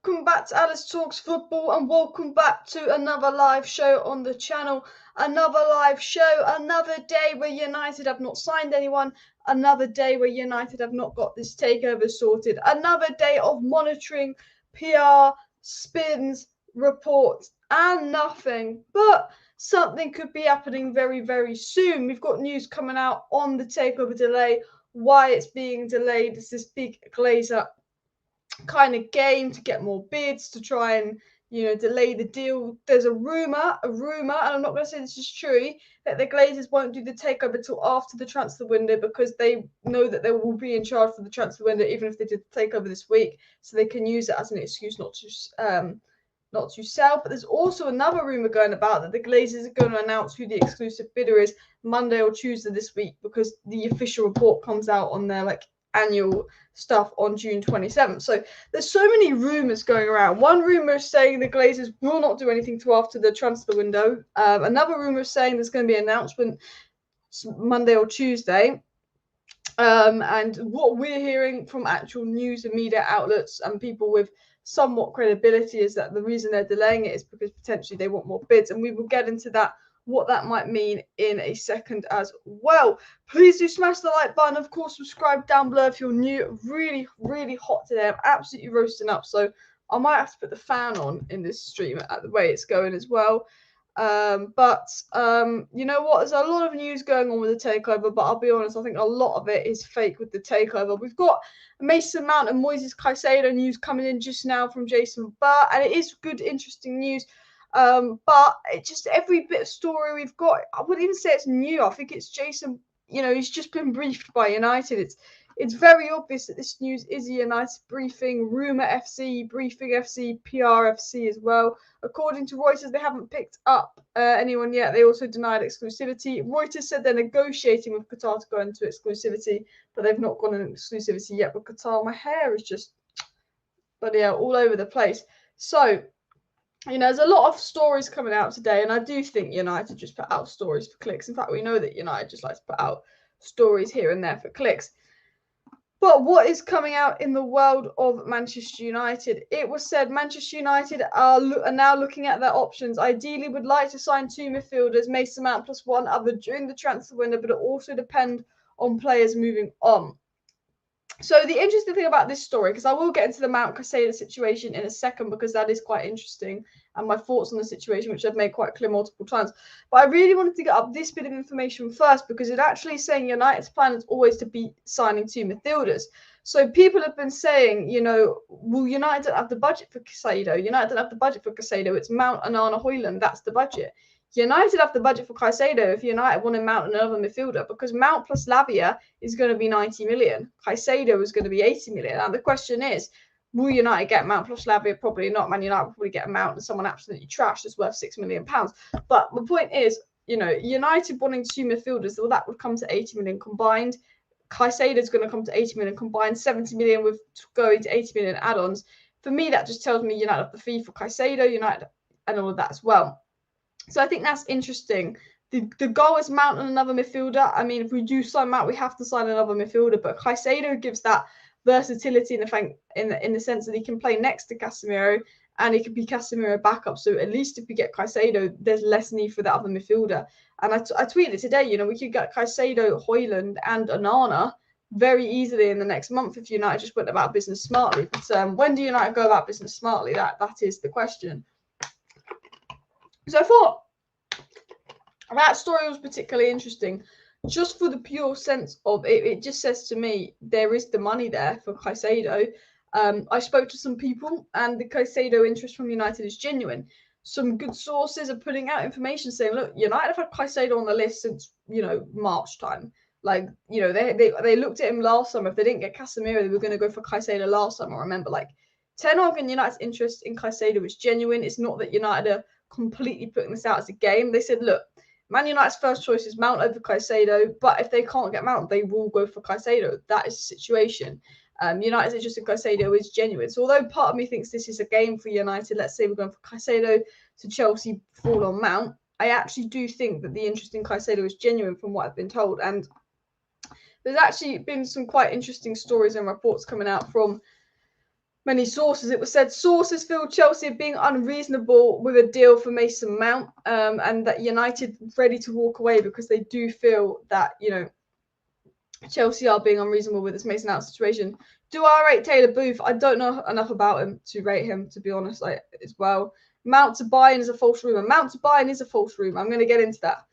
Welcome back to Alice Talks Football and welcome back to another live show on the channel. Another live show, another day where United have not signed anyone, another day where United have not got this takeover sorted, another day of monitoring PR, spins, reports and nothing. But something could be happening very, very soon. We've got news coming out on the takeover delay, why it's being delayed. It's this big Glazer kind of game to get more bids to try and delay the deal. There's a rumor, and I'm not going to say this is true, that the Glazers won't do the takeover till after the transfer window because they know that they will be in charge for the transfer window even if they did the takeover this week, so they can use it as an excuse not to sell. But there's also another rumor going about that the Glazers are going to announce who the exclusive bidder is Monday or Tuesday this week, because the official report comes out on their annual stuff on June 27th. So there's so many rumors going around. One rumor is saying the Glazers will not do anything till after the transfer window. Another rumor is saying there's going to be an announcement Monday or Tuesday. And what we're hearing from actual news and media outlets and people with somewhat credibility is that the reason they're delaying it is because potentially they want more bids, and we will get into that, what that might mean, in a second as well. Please do smash the like button. Of course, subscribe down below if you're new. Really, really hot today. I'm absolutely roasting up, so I might have to put the fan on in this stream at the way it's going as well. But you know what? There's a lot of news going on with the takeover, but I'll be honest, I think a lot of it is fake with the takeover. We've got Mason Mount and Moises Caicedo news coming in just now from Jason Burr, and it is good, interesting news. But it just, every bit of story we've got, I wouldn't even say it's new. I think it's Jason, he's just been briefed by United. It's very obvious that this news is a United briefing, rumour FC, briefing FC, PR FC as well. According to Reuters, they haven't picked up anyone yet. They also denied exclusivity. Reuters said they're negotiating with Qatar to go into exclusivity, but they've not gone into exclusivity yet with Qatar. My hair is just, bloody hell, all over the place. So, there's a lot of stories coming out today, and I do think United just put out stories for clicks. In fact, we know that United just likes to put out stories here and there for clicks. But what is coming out in the world of Manchester United? It was said Manchester United are now looking at their options. Ideally, would like to sign 2 midfielders, Mason Mount plus 1 other during the transfer window, but it also depend on players moving on. So the interesting thing about this story, because I will get into the Mount Caicedo situation in a second, because that is quite interesting, and my thoughts on the situation, which I've made quite clear multiple times. But I really wanted to get up this bit of information first, because it actually is saying United's plan is always to be signing 2 midfielders. So people have been saying, well, United don't have the budget for Caicedo. United don't have the budget for Caicedo. It's Mount, Onana, Hojlund. That's the budget. United have the budget for Caicedo if United want to Mount another midfielder, because Mount plus Lavia is going to be 90 million. Caicedo is going to be 80 million. And the question is, will United get Mount plus Lavia? Probably not. Man United will probably get a Mount and someone absolutely trash that's worth £6 million. But the point is, United wanting 2 midfielders, well, that would come to 80 million combined. Caicedo is going to come to 80 million combined, 70 million with going to 80 million add-ons. For me, that just tells me United have the fee for Caicedo, United, and all of that as well. So I think that's interesting. The goal is Mount and another midfielder. I mean, if we do sign Mount, we have to sign another midfielder. But Caicedo gives that versatility in the sense that he can play next to Casemiro and he can be Casemiro backup. So at least if we get Caicedo, there's less need for that other midfielder. And I tweeted today, we could get Caicedo, Hojlund and Onana very easily in the next month if United just went about business smartly. But when do United go about business smartly? That is the question. So I thought that story was particularly interesting, just for the pure sense of it. It just says to me there is the money there for Caicedo. I spoke to some people, and the Caicedo interest from United is genuine. Some good sources are putting out information saying, look, United have had Caicedo on the list since March time. They looked at him last summer. If they didn't get Casemiro, they were going to go for Caicedo last summer. I remember, Ten Hag and United's interest in Caicedo is genuine. It's not that United are completely putting this out as a game. They said, look, Man United's first choice is Mount over Caicedo, but if they can't get Mount, they will go for Caicedo. That is the situation. United's interest in Caicedo is genuine. So although part of me thinks this is a game for United, let's say we're going for Caicedo to Chelsea, fall on Mount, I actually do think that the interest in Caicedo is genuine from what I've been told. And there's actually been some quite interesting stories and reports coming out from many sources. It was said sources feel Chelsea being unreasonable with a deal for Mason Mount, and that United ready to walk away because they do feel that, you know, Chelsea are being unreasonable with this Mason Mount situation. Do I rate Taylor Booth? I don't know enough about him to rate him, to be honest, like, as well. Mount to Bayern is a false rumour. Mount to Bayern is a false rumour. I'm going to get into that.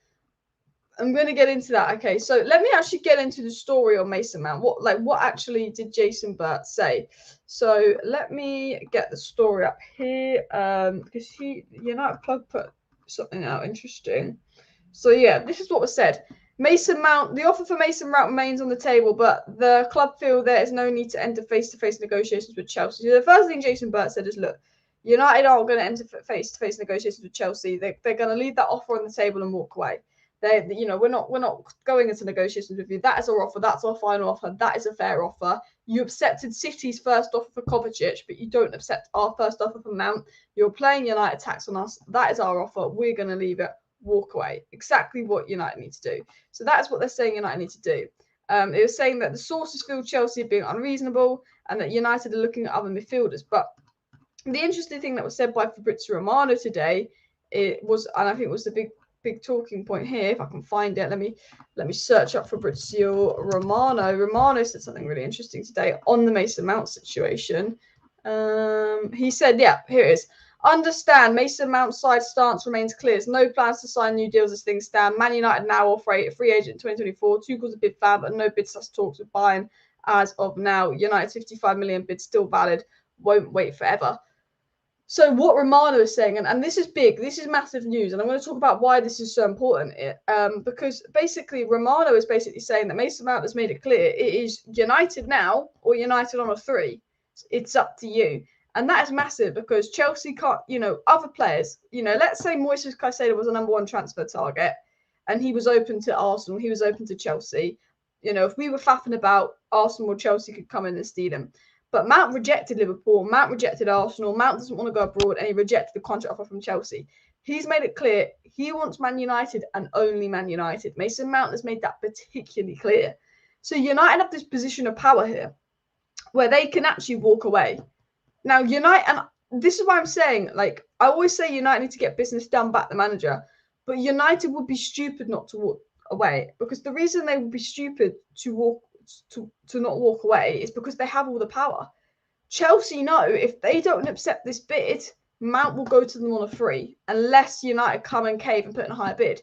Okay, so let me actually get into the story on Mason Mount. What actually did Jason Burt say? So let me get the story up here, because United Plug put something out interesting. So yeah, this is what was said. Mason Mount, the offer for Mason Mount remains on the table, but the club feel there is no need to enter face-to-face negotiations with Chelsea. So the first thing Jason Burt said is, look, United aren't going to enter face-to-face negotiations with Chelsea. They're going to leave that offer on the table and walk away. We're not going into negotiations with you. That is our offer. That's our final offer. That is a fair offer. You accepted City's first offer for Kovacic, but you don't accept our first offer for Mount. You're playing United tax on us. That is our offer. We're going to leave it. Walk away. Exactly what United need to do. So that's what they're saying United need to do. It was saying that the sources feel Chelsea are being unreasonable and that United are looking at other midfielders. But the interesting thing that was said by Fabrizio Romano today, and I think it was the big talking point here. If I can find it, let me search up Fabrizio Romano. Romano said something really interesting today on the Mason Mount situation. He said, yeah, here it is. Understand, Mason Mount's side stance remains clear. There's no plans to sign new deals as things stand. Man United now offer a free agent in 2024. Tuchel's a bid fan, but no bid slash talks with Bayern as of now. United's 55 million bid still valid. Won't wait forever. So what Romano is saying, and this is big, this is massive news, and I'm going to talk about why this is so important. Because basically Romano is basically saying that Mason Mount has made it clear it is United now or United on a 3. It's up to you. And that is massive because Chelsea can't, other players, let's say Moises Caicedo was a number 1 transfer target and he was open to Arsenal, he was open to Chelsea. If we were faffing about, Arsenal or Chelsea could come in and steal him. But Mount rejected Liverpool, Mount rejected Arsenal, Mount doesn't want to go abroad, and he rejected the contract offer from Chelsea. He's made it clear he wants Man United and only Man United. Mason Mount has made that particularly clear. So United have this position of power here where they can actually walk away. Now, United, and this is why I'm saying, I always say United need to get business done, back the manager, but United would be stupid not to walk away, because the reason they would be stupid to not walk away is because they have all the power. Chelsea know if they don't accept this bid, Mount will go to them on a 3, unless United come and cave and put in a higher bid.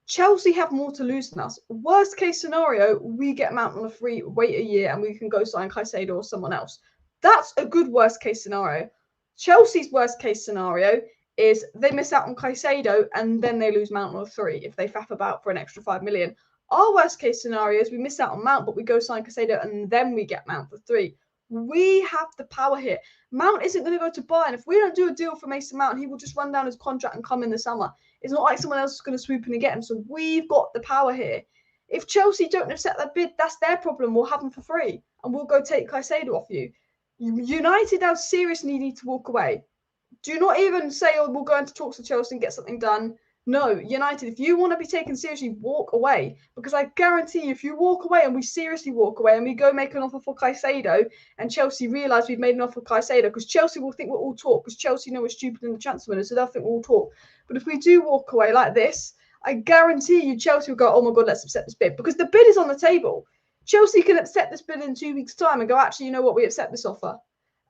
Chelsea have more to lose than us. Worst case scenario, we get Mount on a 3, wait a year, and we can go sign Caicedo or someone else. That's a good worst case scenario. Chelsea's worst case scenario is they miss out on Caicedo and then they lose Mount on a 3 if they faff about for an extra 5 million. Our worst case scenario is we miss out on Mount, but we go sign Caicedo and then we get Mount for 3. We have the power here. Mount isn't going to go to Bayern. If we don't do a deal for Mason Mount, he will just run down his contract and come in the summer. It's not like someone else is going to swoop in and get him. So we've got the power here. If Chelsea don't accept that bid, that's their problem. We'll have him for 3 and we'll go take Caicedo off you. United now seriously need to walk away. Do not even say, oh, we'll go into talks with Chelsea and get something done. No, United, if you want to be taken seriously, walk away. Because I guarantee you, if you walk away and we seriously walk away and we go make an offer for Caicedo and Chelsea realise we've made an offer for Caicedo, because Chelsea will think we're all talk, because Chelsea know we're stupid in the transfer window, so they'll think we're all talk. But if we do walk away like this, I guarantee you Chelsea will go, oh my God, let's accept this bid. Because the bid is on the table. Chelsea can accept this bid in 2 weeks' time and go, actually, you know what, we accept this offer.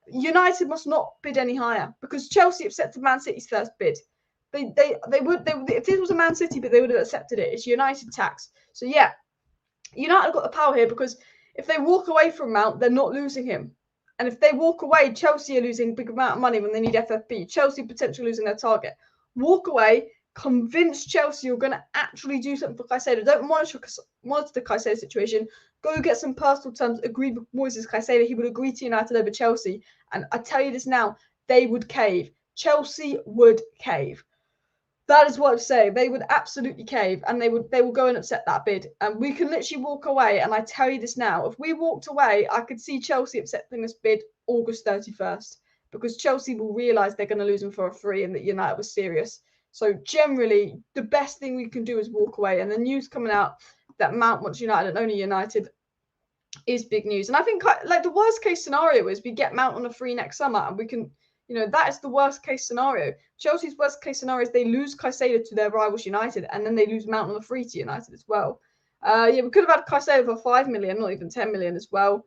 United must not bid any higher because Chelsea accepted Man City's first bid. They would if this was a Man City bid, they would have accepted it. It's United tax. So yeah, United have got the power here because if they walk away from Mount, they're not losing him. And if they walk away, Chelsea are losing a big amount of money when they need FFP. Chelsea potentially losing their target. Walk away. Convince Chelsea you're going to actually do something for Caicedo. Don't monitor the Caicedo situation. Go get some personal terms. Agree with Moises Caicedo. He would agree to United over Chelsea. And I tell you this now, they would cave. Chelsea would cave. That is what I'm saying. They would absolutely cave, and they will go and accept that bid. And we can literally walk away. And I tell you this now, if we walked away, I could see Chelsea accepting this bid August 31st, because Chelsea will realise they're going to lose them for a 3 and that United was serious. So generally, the best thing we can do is walk away. And the news coming out that Mount wants United and only United is big news. And I think like the worst case scenario is we get Mount on a free next summer and we can, you know, that is the worst case scenario. Chelsea's worst case scenario is they lose Caicedo to their rivals United and then they lose Mount on a free to United as well. Yeah, we could have had Caicedo for 5 million, not even 10 million as well.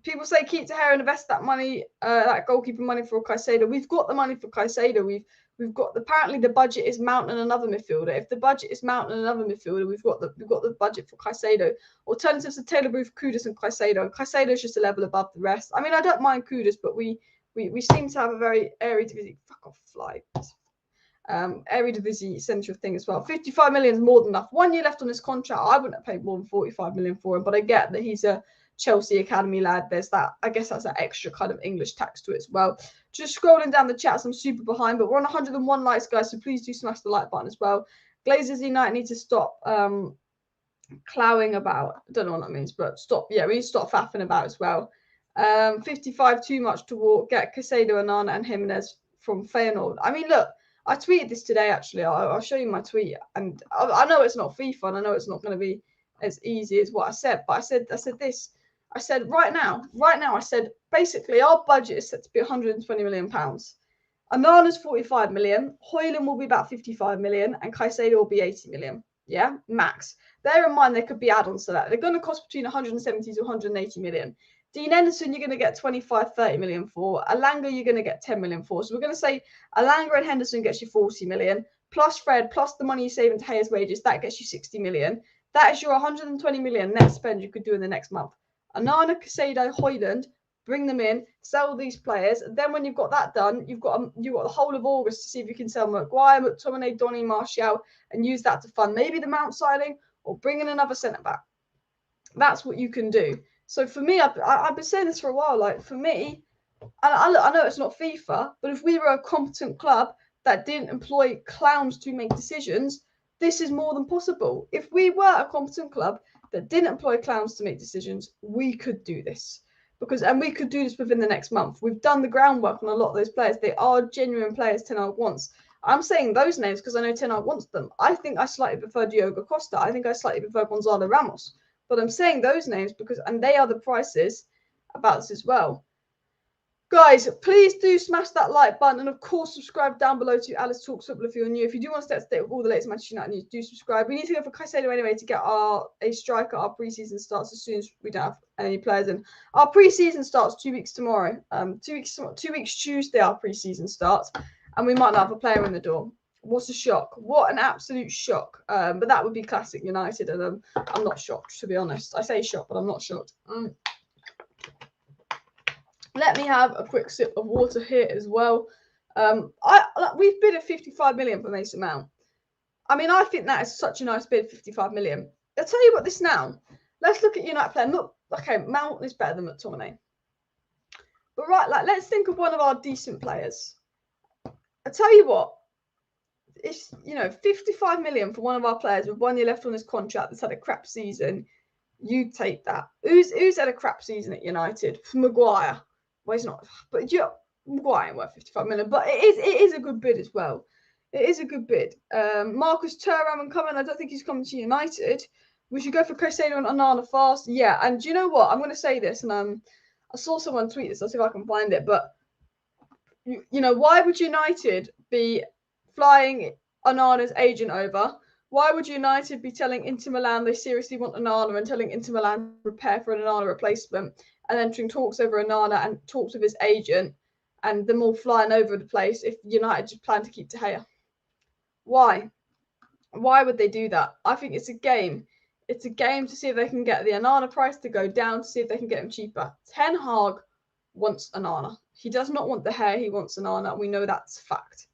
People say keep De Gea and invest that money, that goalkeeper money for Caicedo. We've got the money for Caicedo. We've got, apparently the budget is Mount and another midfielder. If the budget is Mount and another midfielder, we've got the budget for Caicedo. Alternatives are Taylor Booth, Kudus, and Caicedo. Caicedo is just a level above the rest. I mean, I don't mind Kudus, but we seem to have a very Eredivisie, fuck off, fly. Eredivisie central thing as well. 55 million is more than enough. 1 year left on his contract. I wouldn't have paid more than 45 million for him, but I get that he's a Chelsea academy lad. There's that, I guess that's that extra kind of English tax to it as well. Just scrolling down the chat, I'm super behind, but we're on 101 likes, guys, so please do smash the like button as well. Glazers United need to stop clowing about. I don't know what that means, but stop. Yeah, we need to stop faffing about as well. 55 too much to walk. Get Caicedo, Onana, and Jimenez from Feyenoord. I mean, look, I tweeted this today, actually. I'll show you my tweet. And I know it's not FIFA, and I know it's not going to be as easy as what I said, but I said this. I said right now, I said, basically, our budget is set to be £120 million. Onana's 45 million. Hojlund will be about 55 million, and Caicedo will be 80 million. Yeah, max. Bear in mind, there could be add-ons to that. They're going to cost between 170 to 180 million. Dean Henderson, you're going to get 25, 30 million for. Alanga, you're going to get 10 million for. So we're going to say Alanga and Henderson gets you 40 million, plus Fred, plus the money you save in De Gea's wages, that gets you 60 million. That is your 120 million net spend you could do in the next month. Onana, Caicedo, Hojlund, bring them in, sell these players. Then when you've got that done, you've got the whole of August to see if you can sell Maguire, McTominay, Donny, Martial, and use that to fund maybe the Mount signing or bring in another centre-back. That's what you can do. So for me, I've been saying this for a while. Like, for me, and I know it's not FIFA, but if we were a competent club that didn't employ clowns to make decisions, this is more than possible. If we were a competent club that didn't employ clowns to make decisions, we could do this. And we could do this within the next month. We've done the groundwork on a lot of those players. They are genuine players Ten Hag wants. I'm saying those names because I know Ten Hag wants them. I think I slightly prefer Diogo Costa. I think I slightly prefer Gonzalo Ramos. But I'm saying those names because, and they are the prices about this as well. Guys, please do smash that like button, and of course subscribe down below to Alice Talks Football if you're new. If you do want to stay up to date with all the latest Manchester United news, do subscribe. We need to go for Caicedo anyway to get a striker. Our preseason starts as soon as we don't have any players in. Our preseason starts 2 weeks tomorrow. 2 weeks Tuesday. Our preseason starts, and we might not have a player in the door. What a shock! What an absolute shock! But that would be classic United, and I'm not shocked, to be honest. I say shocked, but I'm not shocked. Let me have a quick sip of water here as well. We've bid at 55 million for Mason Mount. I mean, I think that is such a nice bid, 55 million. I'll tell you what this now. Let's look at United player. Look, okay, Mount is better than McTominay. But right, like, let's think of one of our decent players. I'll tell you what. It's, 55 million for one of our players with 1 year left on his contract that's had a crap season. You take that. Who's had a crap season at United? Maguire. Well, he's not, but Maguire ain't worth 55 million. But it is a good bid as well. It is a good bid. Marcus Thuram coming. I don't think he's coming to United. We should go for Caicedo and Onana fast. Yeah, and do you know what? I'm going to say this, and I saw someone tweet this. I'll see if I can find it. But why would United be flying Onana's agent over? Why would United be telling Inter Milan they seriously want Onana and telling Inter Milan to prepare for an Onana replacement and entering talks over Onana and talks with his agent and them all flying over the place if United just plan to keep De Gea? Why? Why would they do that? I think it's a game. It's a game to see if they can get the Onana price to go down, to see if they can get him cheaper. Ten Hag wants Onana. He does not want De Gea. He wants Onana. We know that's a fact.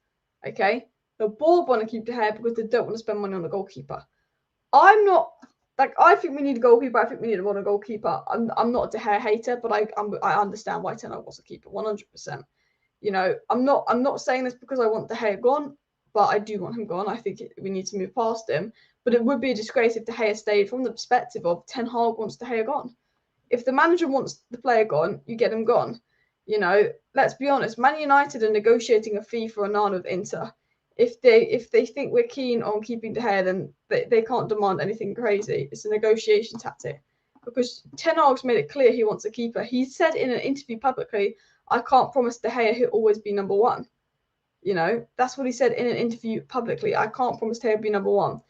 Okay? The board want to keep De Gea because they don't want to spend money on a goalkeeper. I'm not, I think we need a goalkeeper. I think we need a modern goalkeeper. I'm not a De Gea hater, but I understand why Ten Hag wants a keeper 100%. I'm not saying this because I want De Gea gone, but I do want him gone. I think we need to move past him. But it would be a disgrace if De Gea stayed from the perspective of Ten Hag wants De Gea gone. If the manager wants the player gone, you get him gone. Let's be honest. Man United are negotiating a fee for Onana with Inter. If they think we're keen on keeping De Gea, then they can't demand anything crazy. It's a negotiation tactic. because Ten Hag's made it clear he wants a keeper. He said in an interview publicly, I can't promise De Gea he'll always be number one. You know, that's what he said in an interview publicly. I can't promise De Gea will be number one.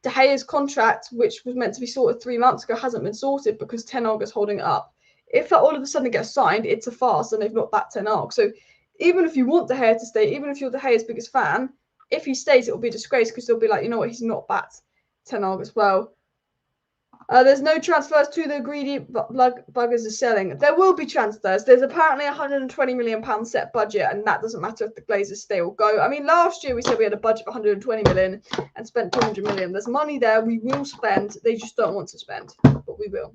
De Gea's contract, which was meant to be sorted 3 months ago, hasn't been sorted because Ten Hag is holding it up. If that all of a sudden gets signed, it's a farce and they've not backed Ten Hag. So even if you want De Gea to stay, even if you're De Gea's biggest fan, if he stays, it will be a disgrace because they'll be like, you know what, he's not backed Ten Hag as well. There's no transfers to the greedy buggers are selling. There will be transfers. There's apparently a £120 million set budget, and that doesn't matter if the Glazers stay or go. I mean, last year we said we had a budget of 120 million and spent 200 million. There's money there. We will spend. They just don't want to spend, but we will.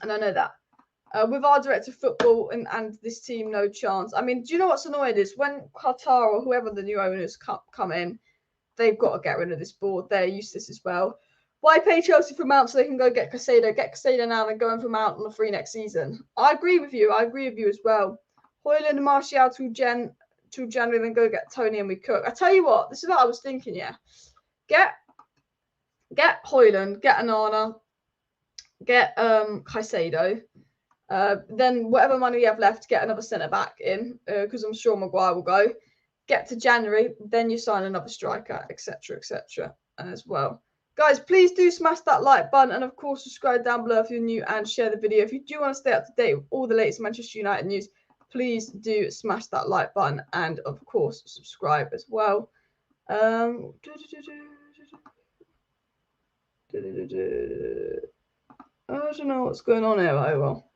And I know that. With our director of football and this team, no chance. I mean, do you know what's annoying is when Qatar or whoever the new owners come in, they've got to get rid of this board. They're useless as well. Why pay Chelsea for Mount so they can go get Caicedo? Get Caicedo now and go in for Mount on the free next season. I agree with you. I agree with you as well. Hojlund and Martial till January, then go get Tony and we cook. I tell you what, this is what I was thinking, yeah. Get Hojlund, get Onana, get Caicedo. Then whatever money we have left, get another centre-back in, because I'm sure Maguire will go. Get to January, then you sign another striker, etc., as well. Guys, please do smash that like button and, of course, subscribe down below if you're new and share the video. If you do want to stay up to date with all the latest Manchester United news, please do smash that like button and, of course, subscribe as well. I don't know what's going on here. Oh, well.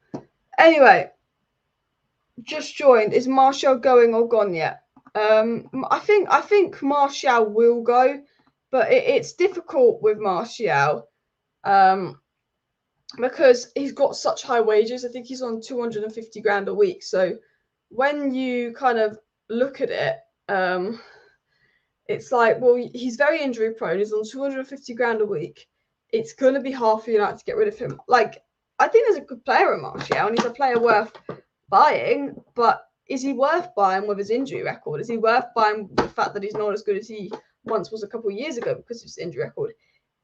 Anyway, just joined. Is Martial going or gone yet? I think Martial will go. But it's difficult with Martial because he's got such high wages. I think he's on 250 grand a week. So when you kind of look at it, it's like, well, he's very injury prone. He's on 250 grand a week. It's going to be hard for United to get rid of him. Like, I think there's a good player in Martial and he's a player worth buying. But is he worth buying with his injury record? Is he worth buying with the fact that he's not as good as he once was a couple of years ago because of his injury record?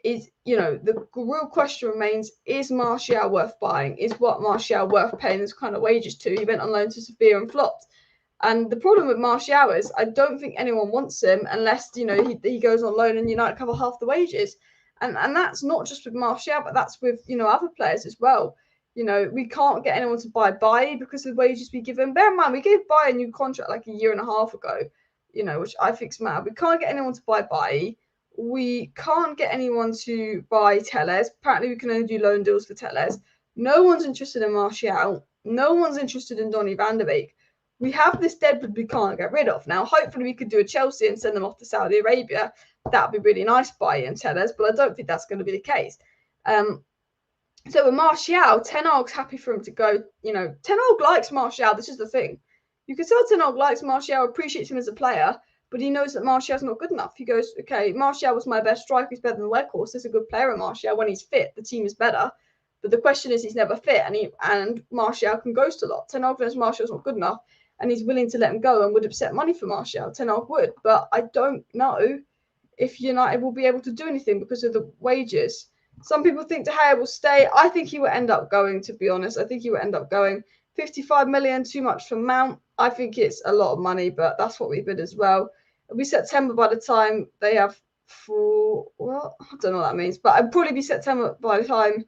Is, you know, the real question remains, is Martial worth buying? Is what Martial worth paying this kind of wages to? He went on loan to Sevilla and flopped. And the problem with Martial is I don't think anyone wants him unless, you know, he goes on loan and United cover half the wages. And that's not just with Martial, but that's with, you know, other players as well. You know, we can't get anyone to buy Bailly because of the wages we give him. Bear in mind, we gave Bailly a new contract like a year and a half ago. You know, which I think's mad. We can't get anyone to buy Bailly. We can't get anyone to buy Telles. Apparently, we can only do loan deals for Telles. No one's interested in Martial. No one's interested in Donny van der Beek. We have this deadwood we can't get rid of. Now, hopefully, we could do a Chelsea and send them off to Saudi Arabia. That would be really nice, Bailly and Telles, but I don't think that's going to be the case. So with Martial, Ten Hag's happy for him to go. You know, Ten Hag likes Martial. This is the thing. You can tell Ten Hag likes Martial, appreciates him as a player, but he knows that Martial's not good enough. He goes, okay, Martial was my best striker. He's better than Weghorst. There's a good player in Martial. When he's fit, the team is better. But the question is, he's never fit, and Martial can ghost a lot. Ten Hag knows Martial's not good enough, and he's willing to let him go and would accept money for Martial. Ten Hag would, but I don't know if United will be able to do anything because of the wages. Some people think De Gea will stay. I think he will end up going, to be honest. I think he will end up going. 55 million, too much for Mount. I think it's a lot of money, but that's what we bid as well. It'll be September by the time they have well, I don't know what that means, but it'll probably be September by the time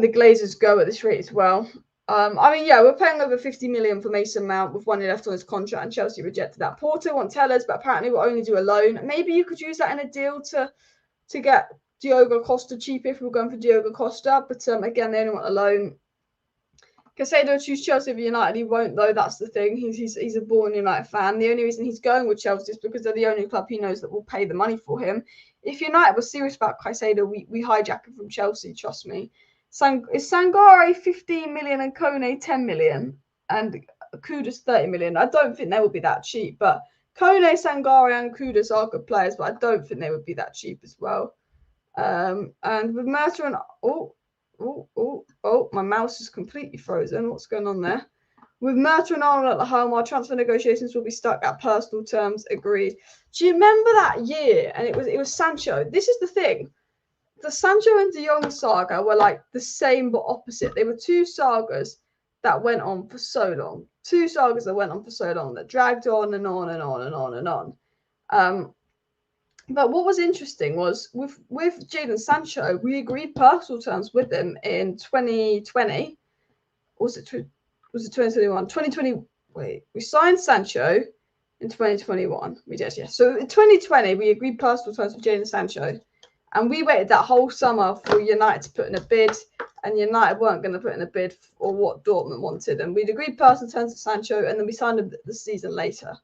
the Glazers go at this rate as well. I mean, yeah, we're paying over 50 million for Mason Mount with 1 year left on his contract, and Chelsea rejected that. Porto want Telles, but apparently we'll only do a loan. Maybe you could use that in a deal to get Diogo Costa cheaper if we were going for Diogo Costa, but again, they only want a loan. Caicedo choose Chelsea over United. He won't, though. That's the thing. He's a born United fan. The only reason he's going with Chelsea is because they're the only club he knows that will pay the money for him. If United was serious about Caicedo, we hijack him from Chelsea. Trust me. Is Sangare 15 million and Kone 10 million and Kudus 30 million? I don't think they would be that cheap. But Kone, Sangare, and Kudus are good players, but I don't think they would be that cheap as well. And with Mercer and my mouse is completely frozen. What's going on there? With Mercer and Arnold at the home, our transfer negotiations will be stuck at personal terms. Agreed. Do you remember that year? And it was Sancho. This is the thing. the Sancho and De Jong saga were like the same but opposite. They were two sagas that went on for so long. Two sagas that went on for so long, that dragged on and on and on and on and on. But what was interesting was with Jadon Sancho, we agreed personal terms with him in 2020. Was it 2021? 2020. Wait, we signed Sancho in 2021. We did, yeah. So in 2020, we agreed personal terms with Jadon Sancho. And we waited that whole summer for United to put in a bid, and United weren't going to put in a bid for what Dortmund wanted. And we'd agreed personal terms with Sancho, and then we signed him the season later,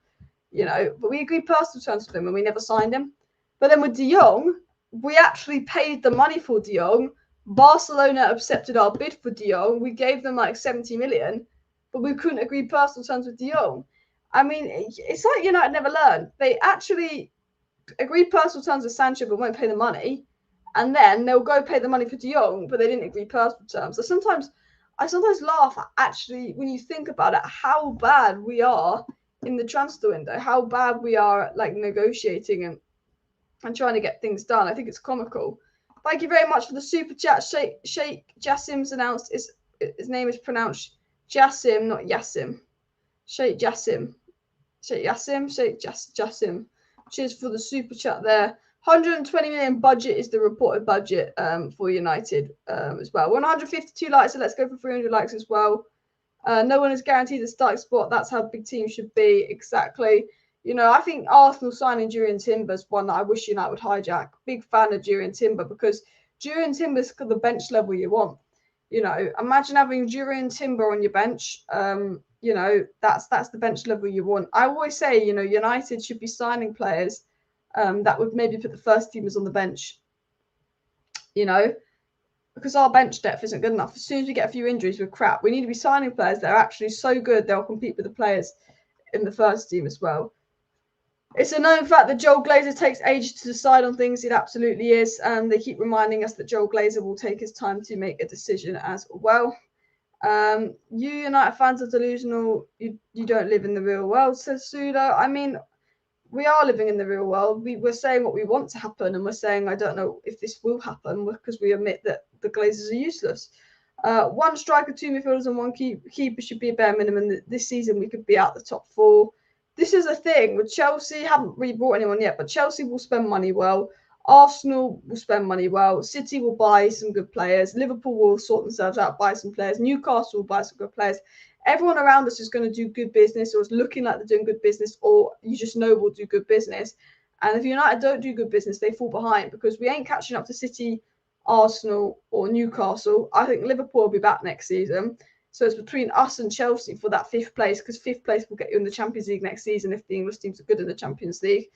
you know. But we agreed personal terms with him, and we never signed him. But then with De Jong, we actually paid the money for De Jong. Barcelona accepted our bid for De Jong. We gave them like 70 million, but we couldn't agree personal terms with De Jong. I mean, it's like United never learned. They actually agreed personal terms with Sancho but won't pay the money, and then they'll go pay the money for De Jong, but they didn't agree personal terms. So I sometimes laugh at, actually, when you think about it, how bad we are in the transfer window, how bad we are at like negotiating and trying to get things done. I think it's comical. Thank you very much for the super chat. Sheikh Jassim's announced his name is pronounced Jassim, not Yassim. Sheikh Jassim. Cheers for the super chat there. 120 million budget is the reported budget for United as well. 152 likes, so let's go for 300 likes as well. No one is guaranteed a starting spot. That's how big teams should be. Exactly. You know, I think Arsenal signing Jurriën Timber is one that I wish United would hijack. Big fan of Jurriën Timber, because Jurriën Timber's the bench level you want. You know, imagine having Jurriën Timber on your bench. You know, that's the bench level you want. I always say, you know, United should be signing players that would maybe put the first teamers on the bench, you know, because our bench depth isn't good enough. As soon as we get a few injuries, we're crap. We need to be signing players that are actually so good they'll compete with the players in the first team as well. It's a known fact that Joel Glazer takes ages to decide on things. It absolutely is. They keep reminding us that Joel Glazer will take his time to make a decision as well. You United fans are delusional. You don't live in the real world, says Suda. I mean, we are living in the real world. We're saying what we want to happen, and we're saying I don't know if this will happen because we admit that the Glazers are useless. One striker, two midfielders, and one keeper should be a bare minimum. This season we could be out the top four. This is a thing with Chelsea. Haven't really brought anyone yet, but Chelsea will spend money well. Arsenal will spend money well. City will buy some good players. Liverpool will sort themselves out, buy some players. Newcastle will buy some good players. Everyone around us is going to do good business, or is looking like they're doing good business, or you just know will do good business. And if United don't do good business, they fall behind, because we ain't catching up to City, Arsenal, or Newcastle. I think Liverpool will be back next season. So it's between us and Chelsea for that fifth place, because fifth place will get you in the Champions League next season if the English teams are good in the Champions League.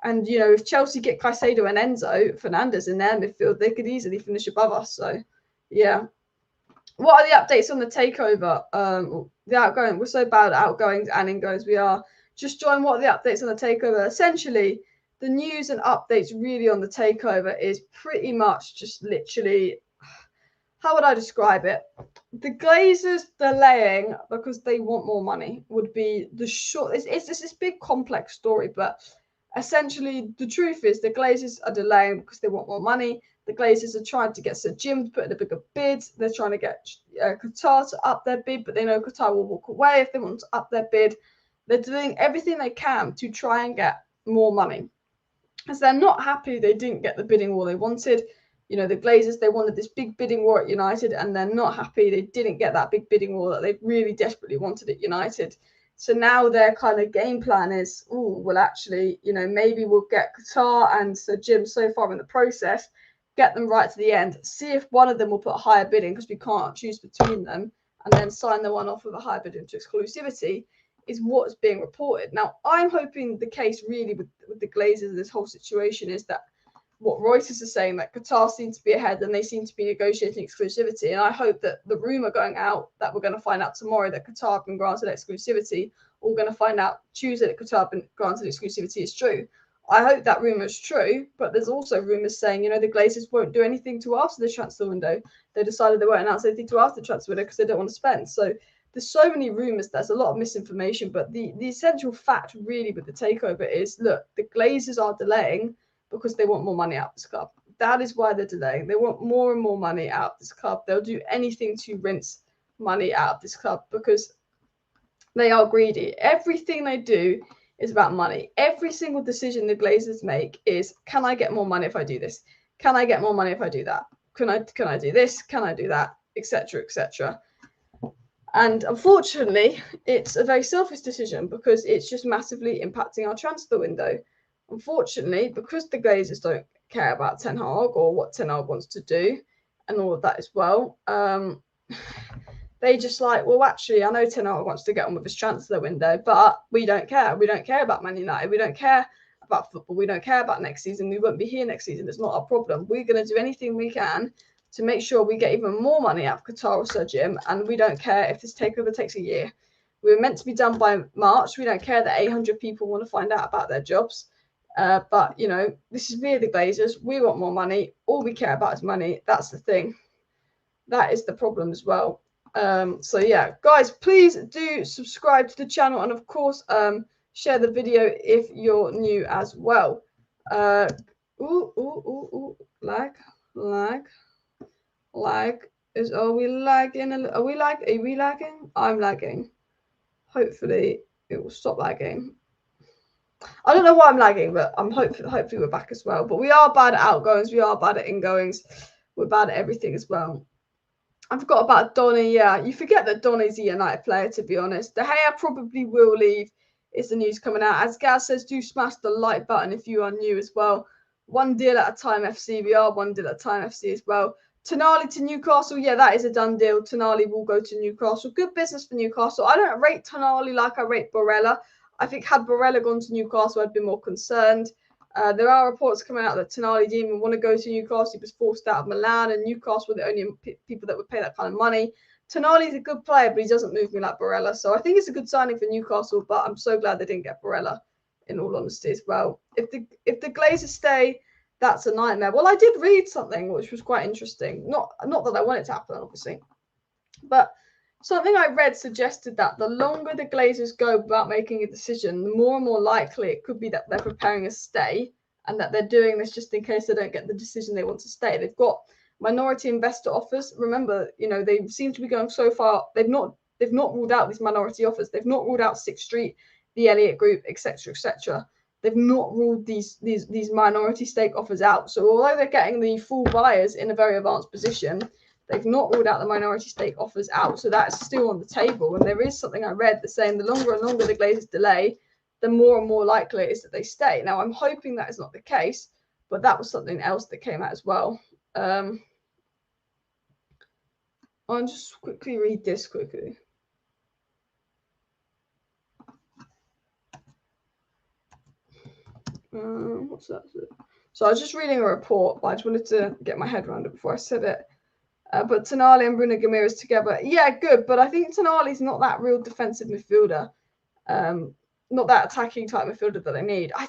And, you know, if Chelsea get Caicedo and Enzo Fernandez in their midfield, they could easily finish above us. So, yeah. What are the updates on the takeover? The outgoing. We're so bad at outgoings and ingoings. We are. Just join what are the updates on the takeover. Essentially, the news and updates really on the takeover is pretty much just literally, how would I describe it? The Glazers delaying because they want more money would be the short. It's this big complex story, but essentially the truth is the Glazers are delaying because they want more money. The Glazers are trying to get Sir Jim to put in a bigger bid. They're trying to get Qatar to up their bid, but they know Qatar will walk away if they want to up their bid. They're doing everything they can to try and get more money, as they're not happy they didn't get the bidding war they wanted. You know, the Glazers, they wanted this big bidding war at United, and they're not happy they didn't get that big bidding war that they really desperately wanted at United. So now their kind of game plan is, well, actually, you know, maybe we'll get Qatar and Sir Jim so far in the process, get them right to the end, see if one of them will put a higher bidding, because we can't choose between them, and then sign the one off with a higher bid into exclusivity, is what's being reported. Now, I'm hoping the case really with the Glazers in this whole situation is that what Reuters is saying, that Qatar seems to be ahead and they seem to be negotiating exclusivity. And I hope that the rumour going out that we're going to find out tomorrow that Qatar have been granted exclusivity, or we're going to find out Tuesday that Qatar have been granted exclusivity is true. I hope that rumour is true, but there's also rumours saying, you know, the Glazers won't do anything to after the transfer window. They decided they won't announce anything to after the transfer window because they don't want to spend. So there's so many rumours, there's a lot of misinformation, but the essential fact really with the takeover is, look, the Glazers are delaying because they want more money out of this club. that is why they're delaying. They want more and more money out of this club. They'll do anything to rinse money out of this club because they are greedy. Everything they do is about money. Every single decision the Glazers make is, can I get more money if I do this? Can I get more money if I do that? Can I do this? Can I do that? Etc. etc. And unfortunately, it's a very selfish decision because it's just massively impacting our transfer window. Unfortunately, because the Glazers don't care about Ten Hag or what Ten Hag wants to do and all of that as well, they just like, well, actually, I know Ten Hag wants to get on with his transfer window, but we don't care. We don't care about Man United. We don't care about football. We don't care about next season. We won't be here next season. It's not our problem. We're going to do anything we can to make sure we get even more money out of Qatar or Sir Jim, and we don't care if this takeover takes a year. We were meant to be done by March. We don't care that 800 people want to find out about their jobs. But, you know, this is via the Glazers. We want more money. All we care about is money. That's the thing. That is the problem as well. So, yeah, guys, please do subscribe to the channel. And, of course, share the video if you're new as well. Lag. Are we lagging? Are we lagging? I'm lagging. Hopefully it will stop lagging. I don't know why I'm lagging, but I'm hopefully we're back as well. But we are bad at outgoings. We are bad at ingoings. We're bad at everything as well. I forgot about Donny. Yeah, you forget that Donny's a United player, to be honest. De Gea probably will leave. Is the news coming out? As Gaz says, do smash the like button if you are new as well. One deal at a time, FC. We are one deal at a time, FC as well. Tonali to Newcastle. Yeah, that is a done deal. Tonali will go to Newcastle. Good business for Newcastle. I don't rate Tonali like I rate Barella. I think had Barella gone to Newcastle, I'd be more concerned. There are reports coming out that Tonali didn't even want to go to Newcastle. He was forced out of Milan, and Newcastle were the only people that would pay that kind of money. Tonali's a good player, but he doesn't move me like Barella. So I think it's a good signing for Newcastle, but I'm so glad they didn't get Barella, in all honesty, as well. If the Glazers stay, that's a nightmare. Well, I did read something which was quite interesting. Not that I want it to happen, obviously, but something I read suggested that the longer the Glazers go without making a decision, the more and more likely it could be that they're preparing a stay and that they're doing this just in case they don't get the decision they want to stay. They've got minority investor offers. Remember, you know, they seem to be going so far. They've not ruled out these minority offers. They've not ruled out Sixth Street, the Elliott Group, etc., etc. They've not ruled these minority stake offers out. So although they're getting the full buyers in a very advanced position, they've not ruled out the minority stake offers out. So that's still on the table. And there is something I read that's saying the longer and longer the Glazers delay, the more and more likely it is that they stay. Now, I'm hoping that is not the case, but that was something else that came out as well. I'll just quickly read this quickly. What's that? So I was just reading a report, but I just wanted to get my head around it before I said it. But Tonali and Bruno Guimaraes together, yeah, good. But I think Tonali's not that real defensive midfielder, not that attacking type midfielder that they need. I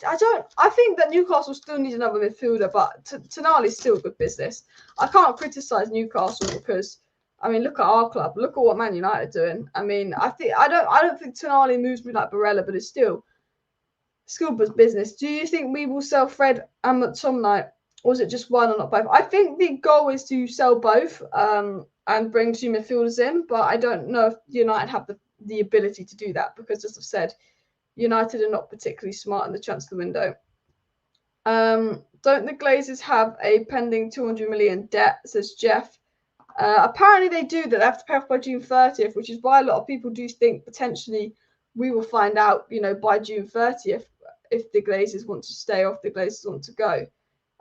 think that Newcastle still needs another midfielder, but Tonali's still good business. I can't criticise Newcastle because, I mean, look at our club. Look at what Man United are doing. I mean, I don't think Tonali moves me like Barella, but it's still good business. Do you think we will sell Fred and McTominay? Or is it just one or not both? I think the goal is to sell both and bring two midfielders in, but I don't know if United have the ability to do that because, as I've said, United are not particularly smart in the transfer window. Don't the Glazers have a pending 200 million debt, says Jeff. Apparently they do, that they have to pay off by June 30th, which is why a lot of people do think potentially we will find out, by June 30th if the Glazers want to stay or if the Glazers want to go.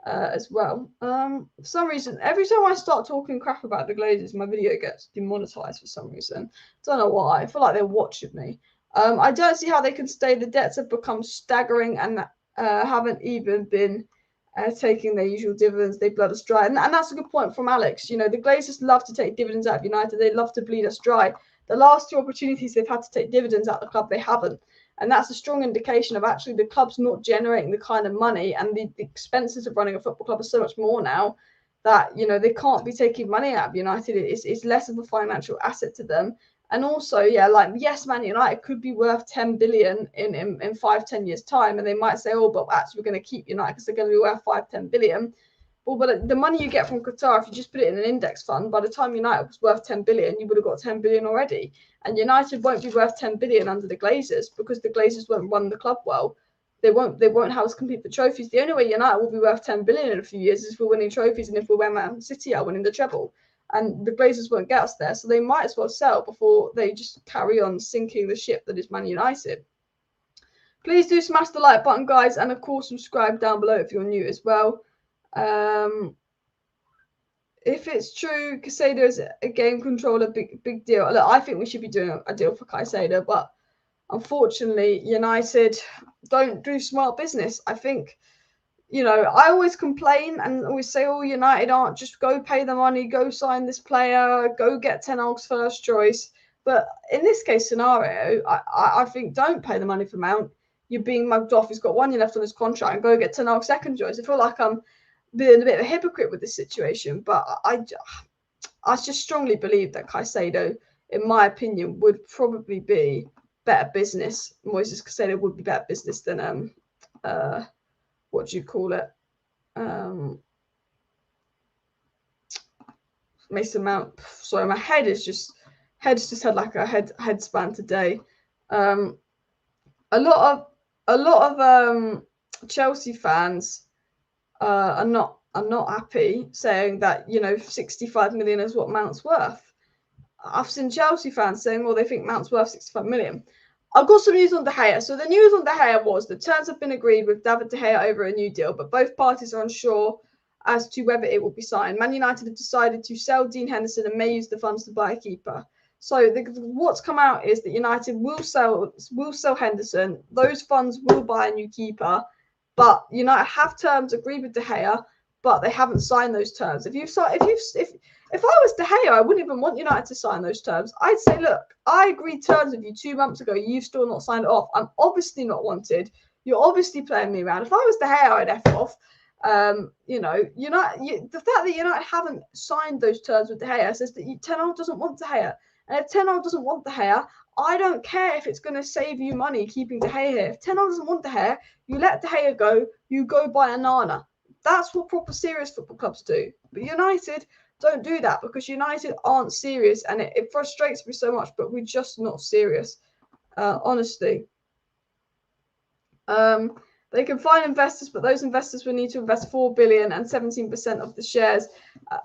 As well. For some reason, every time I start talking crap about the Glazers, my video gets demonetized for some reason. Don't know why. I feel like they're watching me. I don't see how they can stay. The debts have become staggering and haven't even been taking their usual dividends. They blood us dry. And that's a good point from Alex. The Glazers love to take dividends out of United. They love to bleed us dry. The last two opportunities they've had to take dividends out of the club, they haven't. And that's a strong indication of actually the club's not generating the kind of money, and the expenses of running a football club are so much more now that, they can't be taking money out of United. It's less of a financial asset to them. And also, yes, Man United could be worth 10 billion in 5-10 years time. And they might say, oh, but actually we're going to keep United because they're going to be worth 5-10 billion. Well, but the money you get from Qatar, if you just put it in an index fund, by the time United was worth 10 billion, you would have got 10 billion already. And United won't be worth 10 billion under the Glazers because the Glazers won't run the club well. They won't have us compete for trophies. The only way United will be worth 10 billion in a few years is if we're winning trophies and if we're where Man City are winning the treble. And the Glazers won't get us there, so they might as well sell before they just carry on sinking the ship that is Man United. Please do smash the like button, guys, and of course subscribe down below if you're new as well. If it's true, Caicedo is a game controller, big deal. Look, I think we should be doing a deal for Caicedo, but unfortunately, United don't do smart business. I think, I always complain and always say, oh, United aren't, just go pay the money, go sign this player, go get Ten Hag's first choice. But in this case scenario, I think don't pay the money for Mount. You're being mugged off. He's got 1 year left on his contract and go get Ten Hag's second choice. I feel like I'm being a bit of a hypocrite with this situation, but I just strongly believe that Caicedo, in my opinion, would probably be better business. Moises Caicedo would be better business than what do you call it? Mason Mount. Sorry, my head's just had like a head span today. A lot of Chelsea fans are not happy, saying that 65 million is what Mount's worth. I've seen Chelsea fans saying, well, they think Mount's worth 65 million. I've got some news on De Gea. So the news on De Gea was the terms have been agreed with David De Gea over a new deal, but both parties are unsure as to whether it will be signed. Man United have decided to sell Dean Henderson and may use the funds to buy a keeper. So what's come out is that United will sell Henderson. Those funds will buy a new keeper, but United have terms agreed with De Gea, but they haven't signed those terms. If I was De Gea, I wouldn't even want United to sign those terms. I'd say, look, I agreed terms with you 2 months ago. You've still not signed it off. I'm obviously not wanted. You're obviously playing me around. If I was De Gea, I'd F off. The fact that United haven't signed those terms with De Gea says that Ten Hag doesn't want De Gea. And if Ten Hag doesn't want De Gea, I don't care if it's going to save you money keeping De Gea here. If Ten Hag doesn't want De Gea, you let De Gea go. You go buy Onana. That's what proper serious football clubs do. But United don't do that because United aren't serious, and it frustrates me so much, but we're just not serious, honestly. They can find investors, but those investors will need to invest 4 billion and 17% of the shares.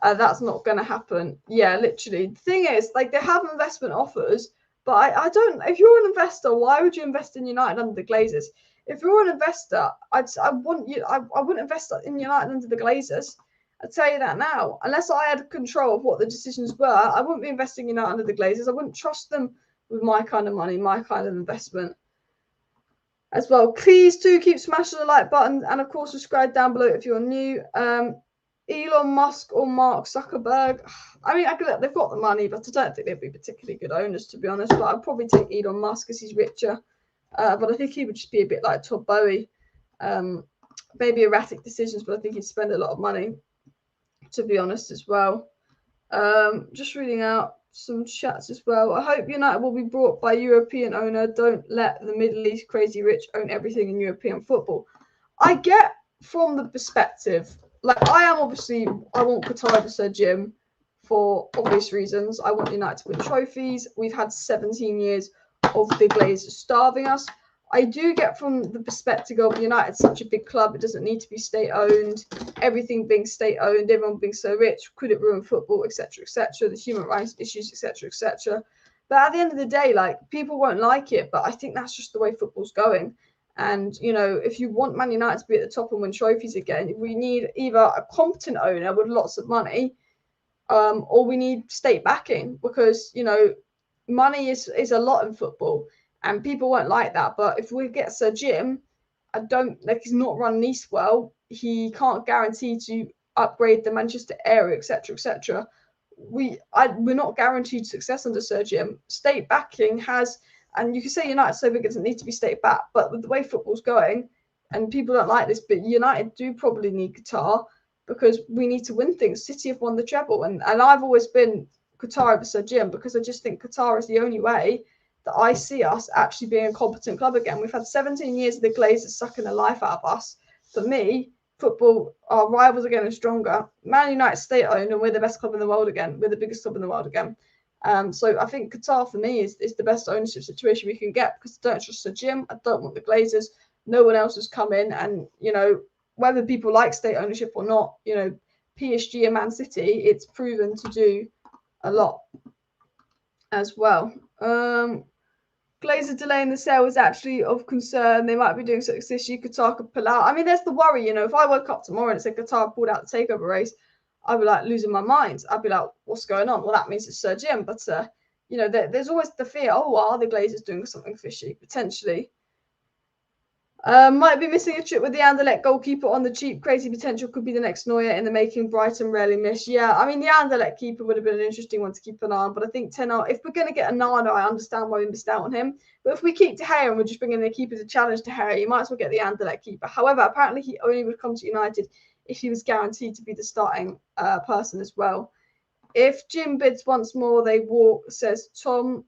That's not going to happen. Yeah, literally. The thing is, like, they have investment offers, but I don't. If you're an investor, why would you invest in United under the Glazers? If you're an investor, I wouldn't invest in United under the Glazers. I'd tell you that now. Unless I had control of what the decisions were, I wouldn't be investing in United under the Glazers. I wouldn't trust them with my kind of money, my kind of investment as well. Please do keep smashing the like button, and of course subscribe down below if you're new. Elon Musk or Mark Zuckerberg. I mean, they've got the money, but I don't think they'd be particularly good owners, to be honest. But I'd probably take Elon Musk because he's richer. But I think he would just be a bit like Todd Bowie. Maybe erratic decisions, but I think he'd spend a lot of money, to be honest, as well. Just reading out some chats as well. I hope United will be bought by European owner. Don't let the Middle East crazy rich own everything in European football. I get from the perspective, like, I want Qatar to Sir Jim for obvious reasons. I want United to win trophies. We've had 17 years of the Glazers starving us. I do get from the perspective of United, such a big club, it doesn't need to be state-owned. Everything being state-owned, everyone being so rich, could it ruin football, etc., etc., the human rights issues, etc., etc. But at the end of the day, like, people won't like it, but I think that's just the way football's going. And, if you want Man United to be at the top and win trophies again, we need either a competent owner with lots of money, or we need state backing, because, money is a lot in football. And people won't like that. But if we get Sir Jim, he's not run Nice well. He can't guarantee to upgrade the Manchester area, etc., etc. We're not guaranteed success under Sir Jim. State backing has, and you can say United so big it doesn't need to be state backed, but with the way football's going, and people don't like this, but United do probably need Qatar because we need to win things. City have won the treble, and I've always been Qatar over Sir Jim because I just think Qatar is the only way that I see us actually being a competent club again. We've had 17 years of the Glazers sucking the life out of us. For me, football, our rivals are getting stronger. Man United state-owned, and we're the best club in the world again. We're the biggest club in the world again. So I think Qatar, for me, is the best ownership situation we can get, because I don't trust Sir Jim. I don't want the Glazers. No one else has come in. And, whether people like state ownership or not, PSG and Man City, it's proven to do a lot as well. Glazer delaying the sale is actually of concern. They might be doing something this year. Qatar could pull out. I mean, there's the worry, if I woke up tomorrow and it said Qatar pulled out the takeover race, I'd be like losing my mind. I'd be like, what's going on? Well, that means it's Sir Jim. But, there's always the fear, are the Glazers doing something fishy? Potentially. Might be missing a trip with the Anderlecht goalkeeper on the cheap. Crazy potential, could be the next Neuer in the making. Brighton rarely miss. Yeah, I mean, the Anderlecht keeper would have been an interesting one to keep an eye on. But I think if we're going to get Onana, I understand why we missed out on him. But if we keep De Gea and we're just bringing the keeper to challenge De Gea, you might as well get the Anderlecht keeper. However, apparently he only would come to United if he was guaranteed to be the starting person as well. If Jim bids once more, they walk, says Tom.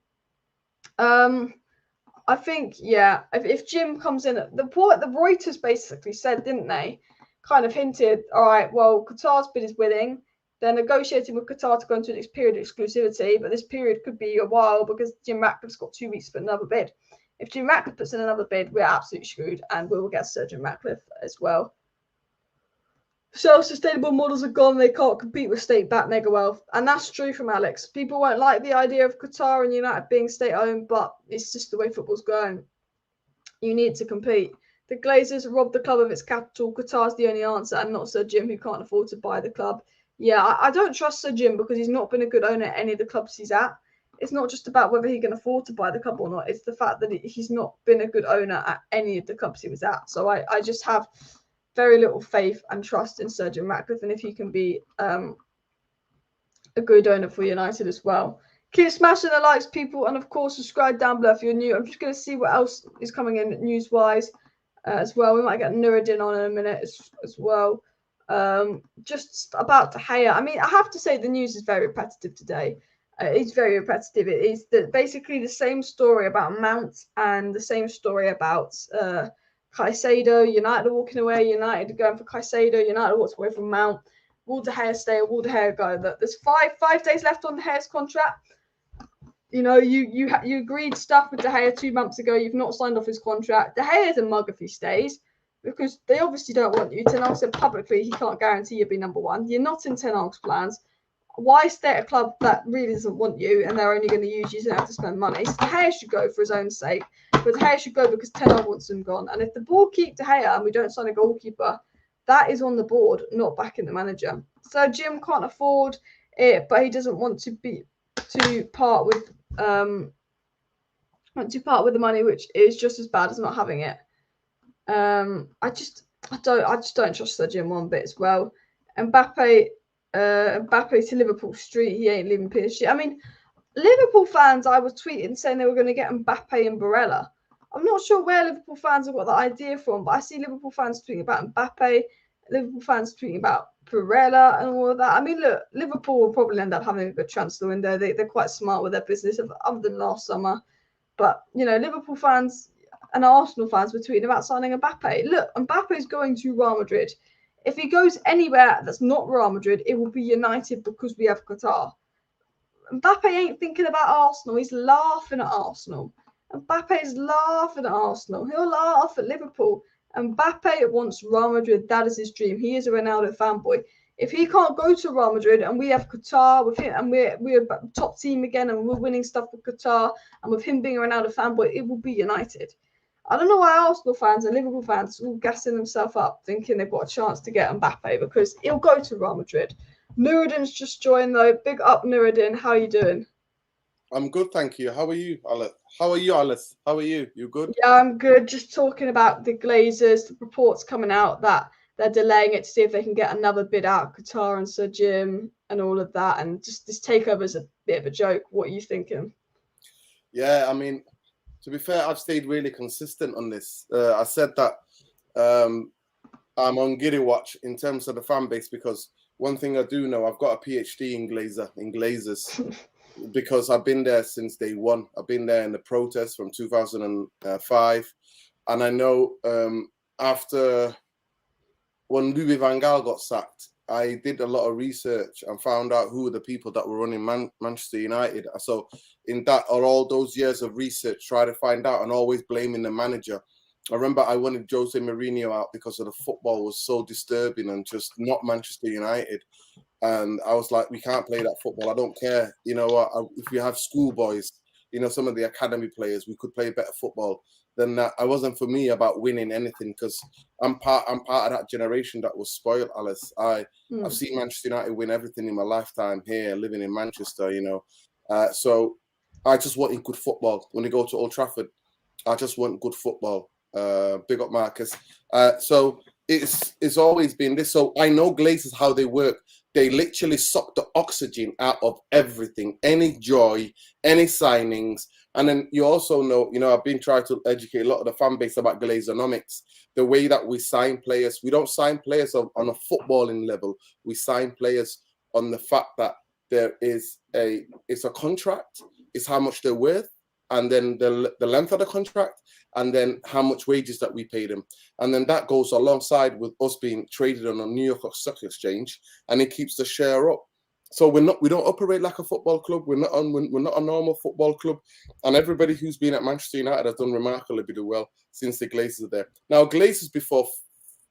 I think, if Jim comes in, the Reuters basically said, didn't they? Kind of hinted, all right, well, Qatar's bid is winning. They're negotiating with Qatar to go into this period of exclusivity, but this period could be a while because Jim Ratcliffe's got 2 weeks to put another bid. If Jim Ratcliffe puts in another bid, we're absolutely screwed, and we will get Sir Jim Ratcliffe as well. Self-sustainable models are gone. They can't compete with state-backed mega wealth. And that's true from Alex. People won't like the idea of Qatar and United being state-owned, but it's just the way football's going. You need to compete. The Glazers robbed the club of its capital. Qatar's the only answer, and not Sir Jim, who can't afford to buy the club. Yeah, I don't trust Sir Jim because he's not been a good owner at any of the clubs he's at. It's not just about whether he can afford to buy the club or not. It's the fact that he's not been a good owner at any of the clubs he was at. So I just have very little faith and trust in Sir Jim Ratcliffe, and if he can be a good owner for United as well. Keep smashing the likes, people, and of course subscribe down below if you're new. I'm just going to see what else is coming in news-wise as well. We might get Nuruddin on in a minute as well. Just about De Gea. I mean, I have to say the news is very repetitive today. It's very repetitive. It is basically the same story about Mount and the same story about Caicedo. United are walking away. United are going for Caicedo. United walks away from Mount. Will De Gea stay or will De Gea go? There's five days left on De Gea's contract. You agreed stuff with De Gea 2 months ago. You've not signed off his contract. De Gea is a mug if he stays because they obviously don't want you. Ten Hag said publicly he can't guarantee you'll be number one. You're not in Ten Hag's plans. Why stay at a club that really doesn't want you and they're only going to use you so they have to spend money? So De Gea should go for his own sake. But De Gea should go because Ten Hag wants him gone. And if the board keep De Gea and we don't sign a goalkeeper, that is on the board, not backing the manager. So Jim can't afford it, but he doesn't want to part with the money, which is just as bad as not having it. I just don't trust Sir Jim one bit as well. Mbappe to Liverpool Street. He ain't leaving PSG. I mean, Liverpool fans, I was tweeting saying they were going to get Mbappe and Barella. I'm not sure where Liverpool fans have got that idea from, but I see Liverpool fans tweeting about Mbappe, Liverpool fans tweeting about Barella and all of that. I mean, look, Liverpool will probably end up having a good transfer window. They're quite smart with their business, other than last summer. But, Liverpool fans and Arsenal fans were tweeting about signing Mbappe. Look, Mbappe is going to Real Madrid. If he goes anywhere that's not Real Madrid, it will be United because we have Qatar. Mbappe ain't thinking about Arsenal. He's laughing at Arsenal. Mbappe is laughing at Arsenal. He'll laugh at Liverpool. Mbappe wants Real Madrid. That is his dream. He is a Ronaldo fanboy. If he can't go to Real Madrid and we have Qatar with him and we're a top team again and we're winning stuff with Qatar and with him being a Ronaldo fanboy, it will be United. I don't know why Arsenal fans and Liverpool fans are all gassing themselves up thinking they've got a chance to get Mbappe because he'll go to Real Madrid. Nuruddin's just joined though. Big up, Nuruddin. How are you doing? I'm good, thank you. How are you, Alice? How are you, Alice? How are you? You good? Yeah, I'm good. Just talking about the Glazers. The reports coming out that they're delaying it to see if they can get another bid out of Qatar and Sir Jim and all of that. And just this takeover is a bit of a joke. What are you thinking? Yeah, I mean, to be fair, I've stayed really consistent on this. I said that I'm on Giddy Watch in terms of the fan base because one thing I do know, I've got a PhD in Glazers because I've been there since day one. I've been there in the protests from 2005. And I know after when Louis van Gaal got sacked, I did a lot of research and found out who were the people that were running Manchester United. So in that, or all those years of research, try to find out and always blaming the manager. I remember I wanted Jose Mourinho out because of the football was so disturbing and just not Manchester United. And I was like, we can't play that football. I don't care. You know, if you have schoolboys, you know, some of the academy players, we could play better football than that. It wasn't for me about winning anything because I'm part of that generation that was spoiled, Alice. I've seen Manchester United win everything in my lifetime here, living in Manchester, you know. So I just wanted good football. When you go to Old Trafford, I just want good football. Big up Marcus. So it's always been this. So I know Glazers, how they work. They literally suck the oxygen out of everything, any joy, any signings. And then you also know, you know, I've been trying to educate a lot of the fan base about Glazeronomics. The way that we sign players, we don't sign players on a footballing level. We sign players on the fact that it's a contract, it's how much they're worth, and then the length of the contract, and then how much wages that we pay them. And then that goes alongside with us being traded on a New York Stock Exchange, and it keeps the share up. So we don't operate like a football club. We're not a normal football club. And everybody who's been at Manchester United has done remarkably well since the Glazers are there. Now, Glazers before,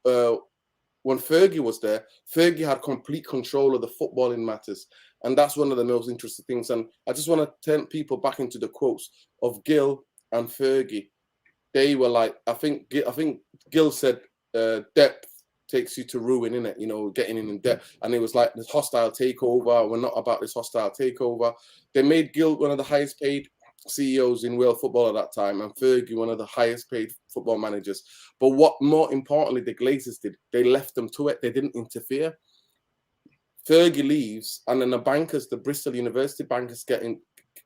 when Fergie was there, Fergie had complete control of the footballing matters. And that's one of the most interesting things. And I just want to turn people back into the quotes of Gil and Fergie. They were like, I think Gil said, depth takes you to ruin, innit? You know, getting in debt. And it was like this hostile takeover. We're not about this hostile takeover. They made Gil one of the highest paid CEOs in world football at that time, and Fergie one of the highest paid football managers. But what more importantly, the Glazers did, they left them to it. They didn't interfere. Fergie leaves, and then the Bristol University bankers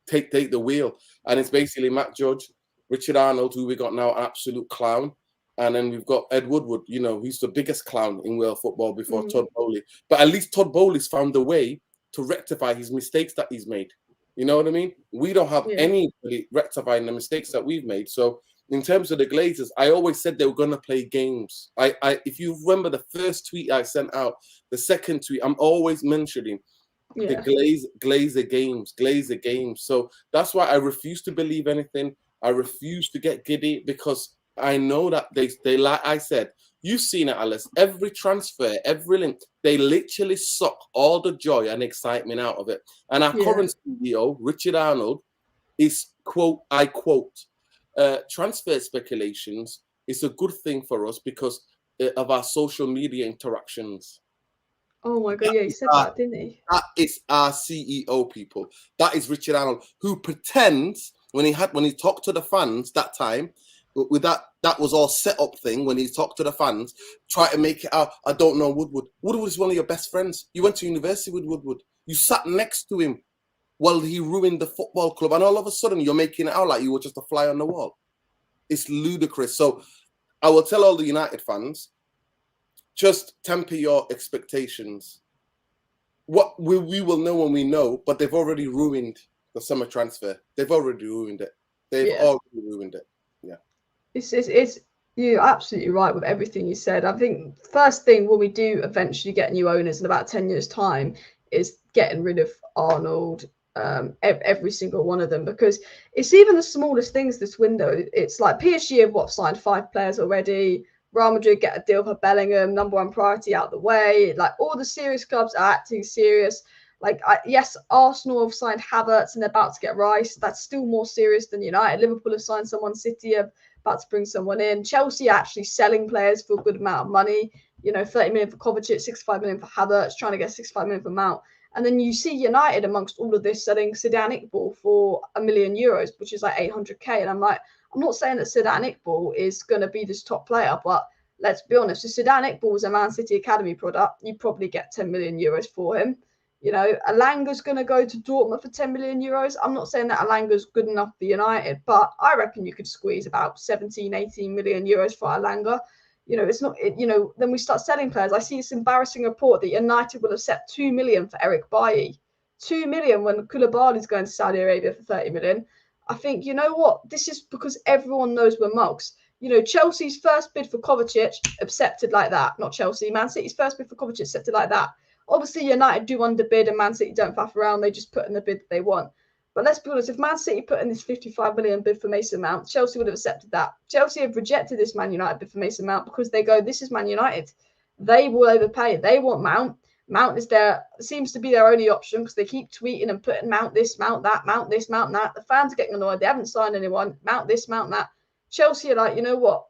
take the wheel. And it's basically Matt Judge, Richard Arnold, who we got now, an absolute clown. And then we've got Ed Woodward, you know, he's the biggest clown in world football before Todd Bowley. But at least Todd Bowley's found a way to rectify his mistakes that he's made. You know what I mean? We don't have anybody rectifying the mistakes that we've made. So in terms of the Glazers, I always said they were going to play games. If you remember the first tweet I sent out, the second tweet, I'm always mentioning the Glazer games. So that's why I refuse to believe anything. I refuse to get giddy because I know that they like I said, you've seen it, Alice. Every transfer, every link, they literally suck all the joy and excitement out of it. And our current CEO, Richard Arnold, is, quote, I quote, transfer speculations is a good thing for us because of our social media interactions. Oh my God, he said that, didn't he? That is our CEO, people. That is Richard Arnold, who pretends when he talked to the fans that time, with that was all set up thing when he talked to the fans, try to make it out. I don't know Woodward. Woodward is one of your best friends. You went to university with Woodward. You sat next to him while he ruined the football club, and all of a sudden you're making it out like you were just a fly on the wall. It's ludicrous. So I will tell all the United fans, just temper your expectations. What we will know when we know, but they've already ruined the summer transfer. They've already ruined it. They've already ruined it. Yeah. It's you're absolutely right with everything you said. I think first thing when we do eventually get new owners in about 10 years' time is getting rid of Arnold, every single one of them, because it's even the smallest things this window. It's like PSG have signed 5 players already. Real Madrid get a deal for Bellingham, #1 priority out the way. Like all the serious clubs are acting serious. Like, yes, Arsenal have signed Havertz and they're about to get Rice. That's still more serious than United. Liverpool have signed someone. City are about to bring someone in. Chelsea are actually selling players for a good amount of money. You know, 30 million for Kovacic, 65 million for Havertz, trying to get 65 million for Mount. And then you see United amongst all of this selling Sedan Iqbal for €1 million, which is like 800k. And I'm like, I'm not saying that Sedan Iqbal is going to be this top player, but let's be honest, if Sedan Iqbal was a Man City Academy product, you probably get €10 million for him. You know, Alanga's going to go to Dortmund for €10 million. I'm not saying that Alanga's good enough for United, but I reckon you could squeeze about 17, 18 million euros for Alanga. You know, it's not, then we start selling players. I see this embarrassing report that United will accept 2 million for Eric Bailly. 2 million when Koulibaly's going to Saudi Arabia for 30 million. I think, you know what? This is because everyone knows we're mugs. You know, Chelsea's first bid for Kovacic accepted like that. Not Chelsea. Man City's first bid for Kovacic accepted like that. Obviously, United do underbid and Man City don't faff around. They just put in the bid that they want. But let's be honest, if Man City put in this 55 million bid for Mason Mount, Chelsea would have accepted that. Chelsea have rejected this Man United bid for Mason Mount because they go, this is Man United. They will overpay. They want Mount. Mount is seems to be their only option because they keep tweeting and putting Mount this, Mount that, Mount this, Mount that. The fans are getting annoyed. They haven't signed anyone. Mount this, Mount that. Chelsea are like, you know what?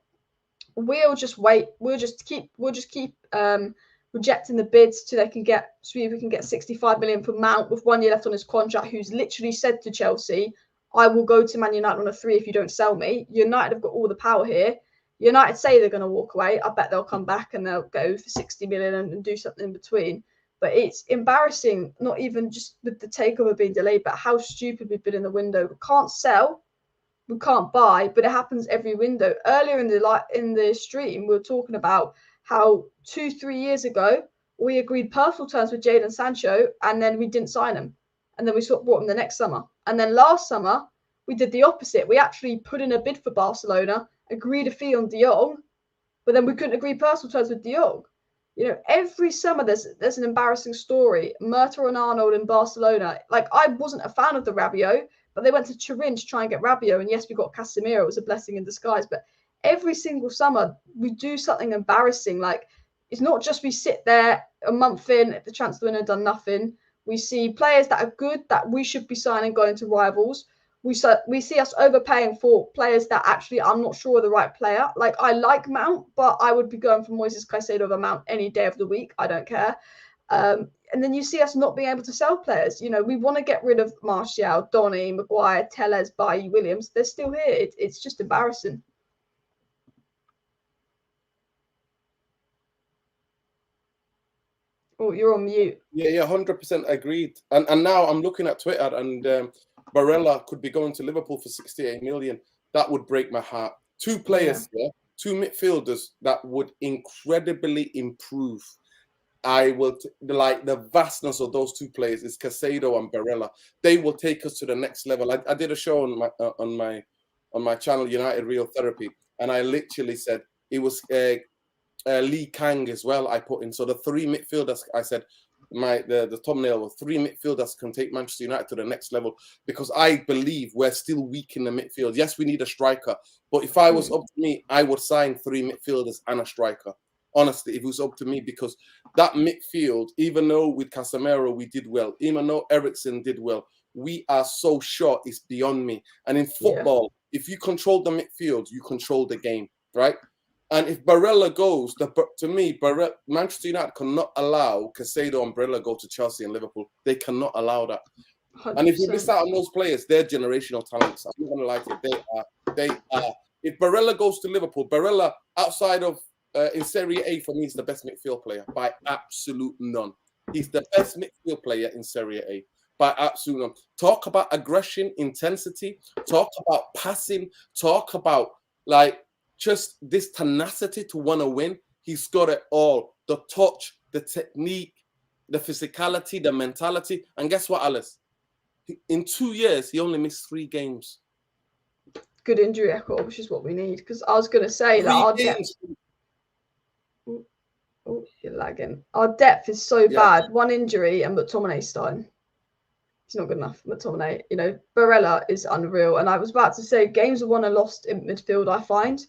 We'll just wait. We'll just keep rejecting the bids so we can get 65 million for Mount with 1 year left on his contract, who's literally said to Chelsea, I will go to Man United on a 3 if you don't sell me. United have got all the power here. United say they're going to walk away. I bet they'll come back and they'll go for 60 million and do something in between. But it's embarrassing, not even just with the takeover being delayed, but how stupid we've been in the window. We can't sell, we can't buy, but it happens every window. Earlier in the stream, we were talking about how 2-3 years ago we agreed personal terms with Jadon Sancho, and then we didn't sign him, and then we brought him the next summer, and then last summer we did the opposite. We actually put in a bid for Barcelona, agreed a fee on De Jong, but then we couldn't agree personal terms with De Jong. You know, every summer there's an embarrassing story. Murta and Arnold in Barcelona. Like, I wasn't a fan of the Rabiot, but they went to Turin to try and get Rabiot, and yes, we got Casemiro. It was a blessing in disguise. But every single summer we do something embarrassing. Like, it's not just we sit there a month in at the transfer window done nothing. We see players that are good that we should be signing going to rivals. We see us overpaying for players that actually I'm not sure are the right player. Like, I like Mount, but I would be going for Moises Caicedo over Mount any day of the week. I don't care. And then you see us not being able to sell players. You know, we want to get rid of Martial, Donny, Maguire, Tellez, Bailly, Williams. They're still here. It's just embarrassing. Oh, you're on mute. Yeah, 100% agreed. And now I'm looking at Twitter, and Barella could be going to Liverpool for 68 million. That would break my heart. Two players, two midfielders that would incredibly improve. I will like the vastness of those two players is Caicedo and Barella. They will take us to the next level. I did a show on my channel, United Real Therapy, and I literally said it was Lee Kang as well. I put in, so the three midfielders. I said the thumbnail was three midfielders can take Manchester United to the next level, because I believe we're still weak in the midfield. Yes, we need a striker, but if I was up to me, I would sign three midfielders and a striker. Honestly, if it was up to me, because that midfield, even though with Casemiro we did well, even though Eriksen did well, we are so short, it's beyond me. And in football, if you control the midfield, you control the game, right? And if Barella goes, to me, Manchester United cannot allow Caicedo and Barella go to Chelsea and Liverpool. They cannot allow that. 100%. And if you miss out on those players, they're generational talents. I'm not going to lie to you. They are. If Barella goes to Liverpool, Barella, outside of in Serie A, for me, is the best midfield player by absolute none. He's the best midfield player in Serie A by absolute none. Talk about aggression, intensity. Talk about passing. Talk about like just this tenacity to want to win. He's got it all: the touch, the technique, the physicality, the mentality. And guess what, Alice? In 2 years, he only missed 3 games. Good injury record, which is what we need. Because I was going to say that our depth. Oh, you're lagging. Our depth is so bad. 1 injury and McTominay's starting. He's not good enough. McTominay, you know, Barella is unreal. And I was about to say, games are won and lost in midfield, I find.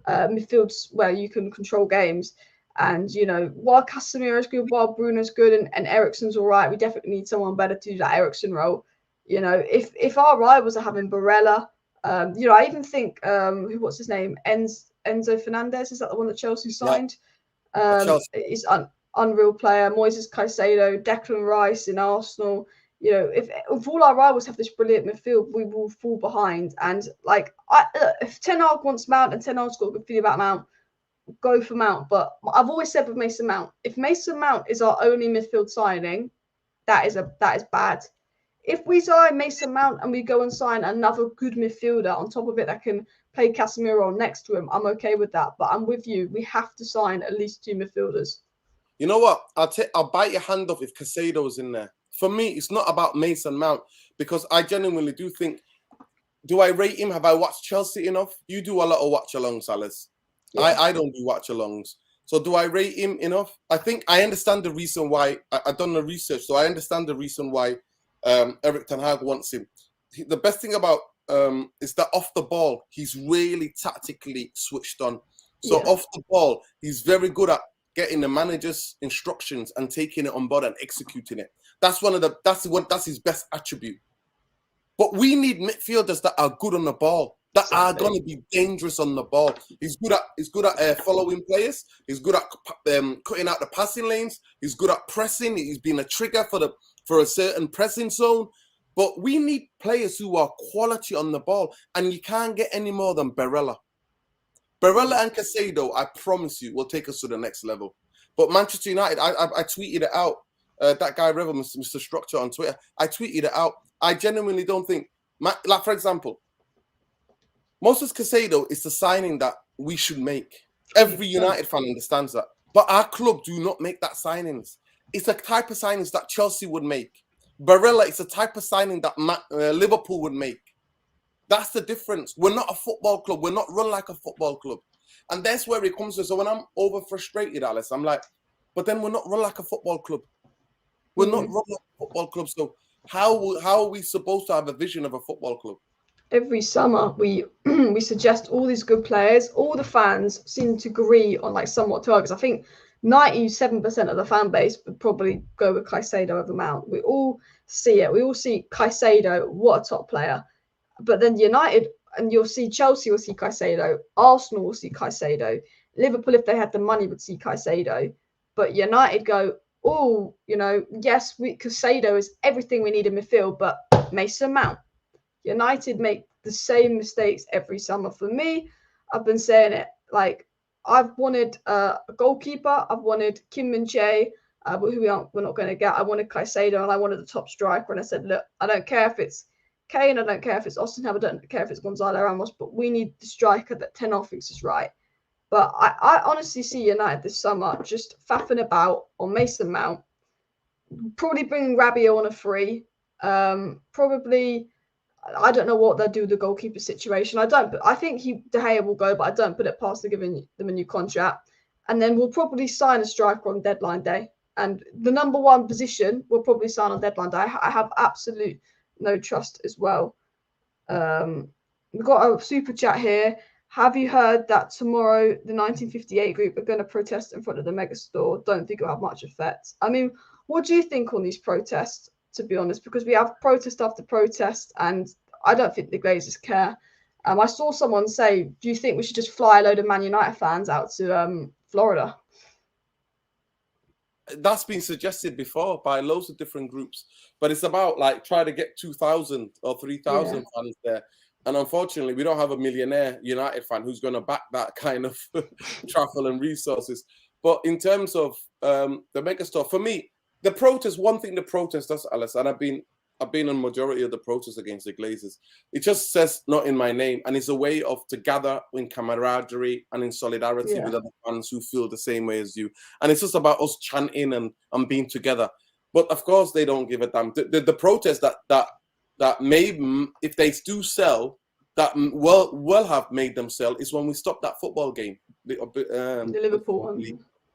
Midfield's where you can control games. And, you know, while Casemiro's good, while Bruno's good and Eriksen's all right, we definitely need someone better to do that Eriksen role. You know, if our rivals are having Barella, you know, I even think, what's his name? Enzo Fernandez, is that the one that Chelsea signed? He's unreal player. Moises Caicedo, Declan Rice in Arsenal. You know, if all our rivals have this brilliant midfield, we will fall behind. And like, if Ten Hag wants Mount and Ten Hag's got a good feeling about Mount, go for Mount. But I've always said with Mason Mount, if Mason Mount is our only midfield signing, that is bad. If we sign Mason Mount and we go and sign another good midfielder on top of it that can play Casemiro next to him, I'm okay with that. But I'm with you. We have to sign at least 2 midfielders. You know what? I'll bite your hand off if Caicedo's in there. For me, it's not about Mason Mount, because I genuinely do think do I rate him? Have I watched Chelsea enough? You do a lot of watch-alongs, Alice. Yeah. I don't do watch-alongs. So do I rate him enough? I think I understand the reason why. I've done the research, so I understand the reason why Erik ten Hag wants him. The best thing about is that off the ball, he's really tactically switched on. So off the ball, he's very good at getting the manager's instructions and taking it on board and executing it. That's that's his best attribute. But we need midfielders that are good on the ball, that are going to be dangerous on the ball. He's good at following players. He's good at cutting out the passing lanes. He's good at pressing. He's been a trigger for a certain pressing zone. But we need players who are quality on the ball, and you can't get any more than Barella. Barella and Caicedo, I promise you, will take us to the next level. But Manchester United, I tweeted it out. That guy Revel, Mr. Structure on Twitter, I tweeted it out. I genuinely don't think, like for example, Moises Caicedo is the signing that we should make. Every United fan understands that. But our club do not make that signings. It's the type of signings that Chelsea would make. Barella is the type of signing that Liverpool would make. That's the difference. We're not a football club. We're not run like a football club. And that's where it comes to. So when I'm over frustrated, Alice, I'm like, but then we're not run like a football club. We're not run like a football club. So how are we supposed to have a vision of a football club? Every summer we suggest all these good players. All the fans seem to agree on like somewhat targets. I think 97% of the fan base would probably go with Caicedo over Mount. We all see it. We all see Caicedo, what a top player. But then United, and you'll see Chelsea will see Caicedo, Arsenal will see Caicedo, Liverpool, if they had the money, would see Caicedo. But United go, oh, yes, Caicedo is everything we need in midfield, but Mason Mount. United make the same mistakes every summer. For me, I've been saying it, like, I've wanted a goalkeeper, I've wanted Kim Min-jae, but we're not going to get. I wanted Caicedo, and I wanted the top striker, and I said, look, I don't care if it's Kane, I don't care if it's Austin Hub, I don't care if it's Gonzalo Ramos, but we need the striker that Ten Hag thinks is right. But I honestly see United this summer just faffing about on Mason Mount, probably bringing Rabiot on a free, probably. I don't know what they'll do with the goalkeeper situation. I think De Gea will go, but I don't put it past giving them a new contract. And then we'll probably sign a striker on deadline day. And the number one position we'll probably sign on deadline day. I have absolute no trust as well. We've got a super chat here. Have you heard that tomorrow the 1958 group are going to protest in front of the megastore? Don't think it'll have much effect. I mean, what do you think on these protests, to be honest? Because we have protest after protest, and I don't think the Glazers care. I saw someone say, do you think we should just fly a load of Man United fans out to Florida? That's been suggested before by loads of different groups, but it's about like trying to get 2,000 or 3,000 fans there. And unfortunately, we don't have a millionaire United fan who's going to back that kind of travel and resources. But in terms of the megastore, for me, the protest, one thing the protest does, Alice, and I've been on majority of the protests against the Glazers. It just says not in my name, and it's a way to gather in camaraderie and in solidarity with other fans who feel the same way as you. And it's just about us chanting and being together. But of course, they don't give a damn. The protest that maybe if they do sell, that will have made them sell is when we stopped that football game, the Liverpool one.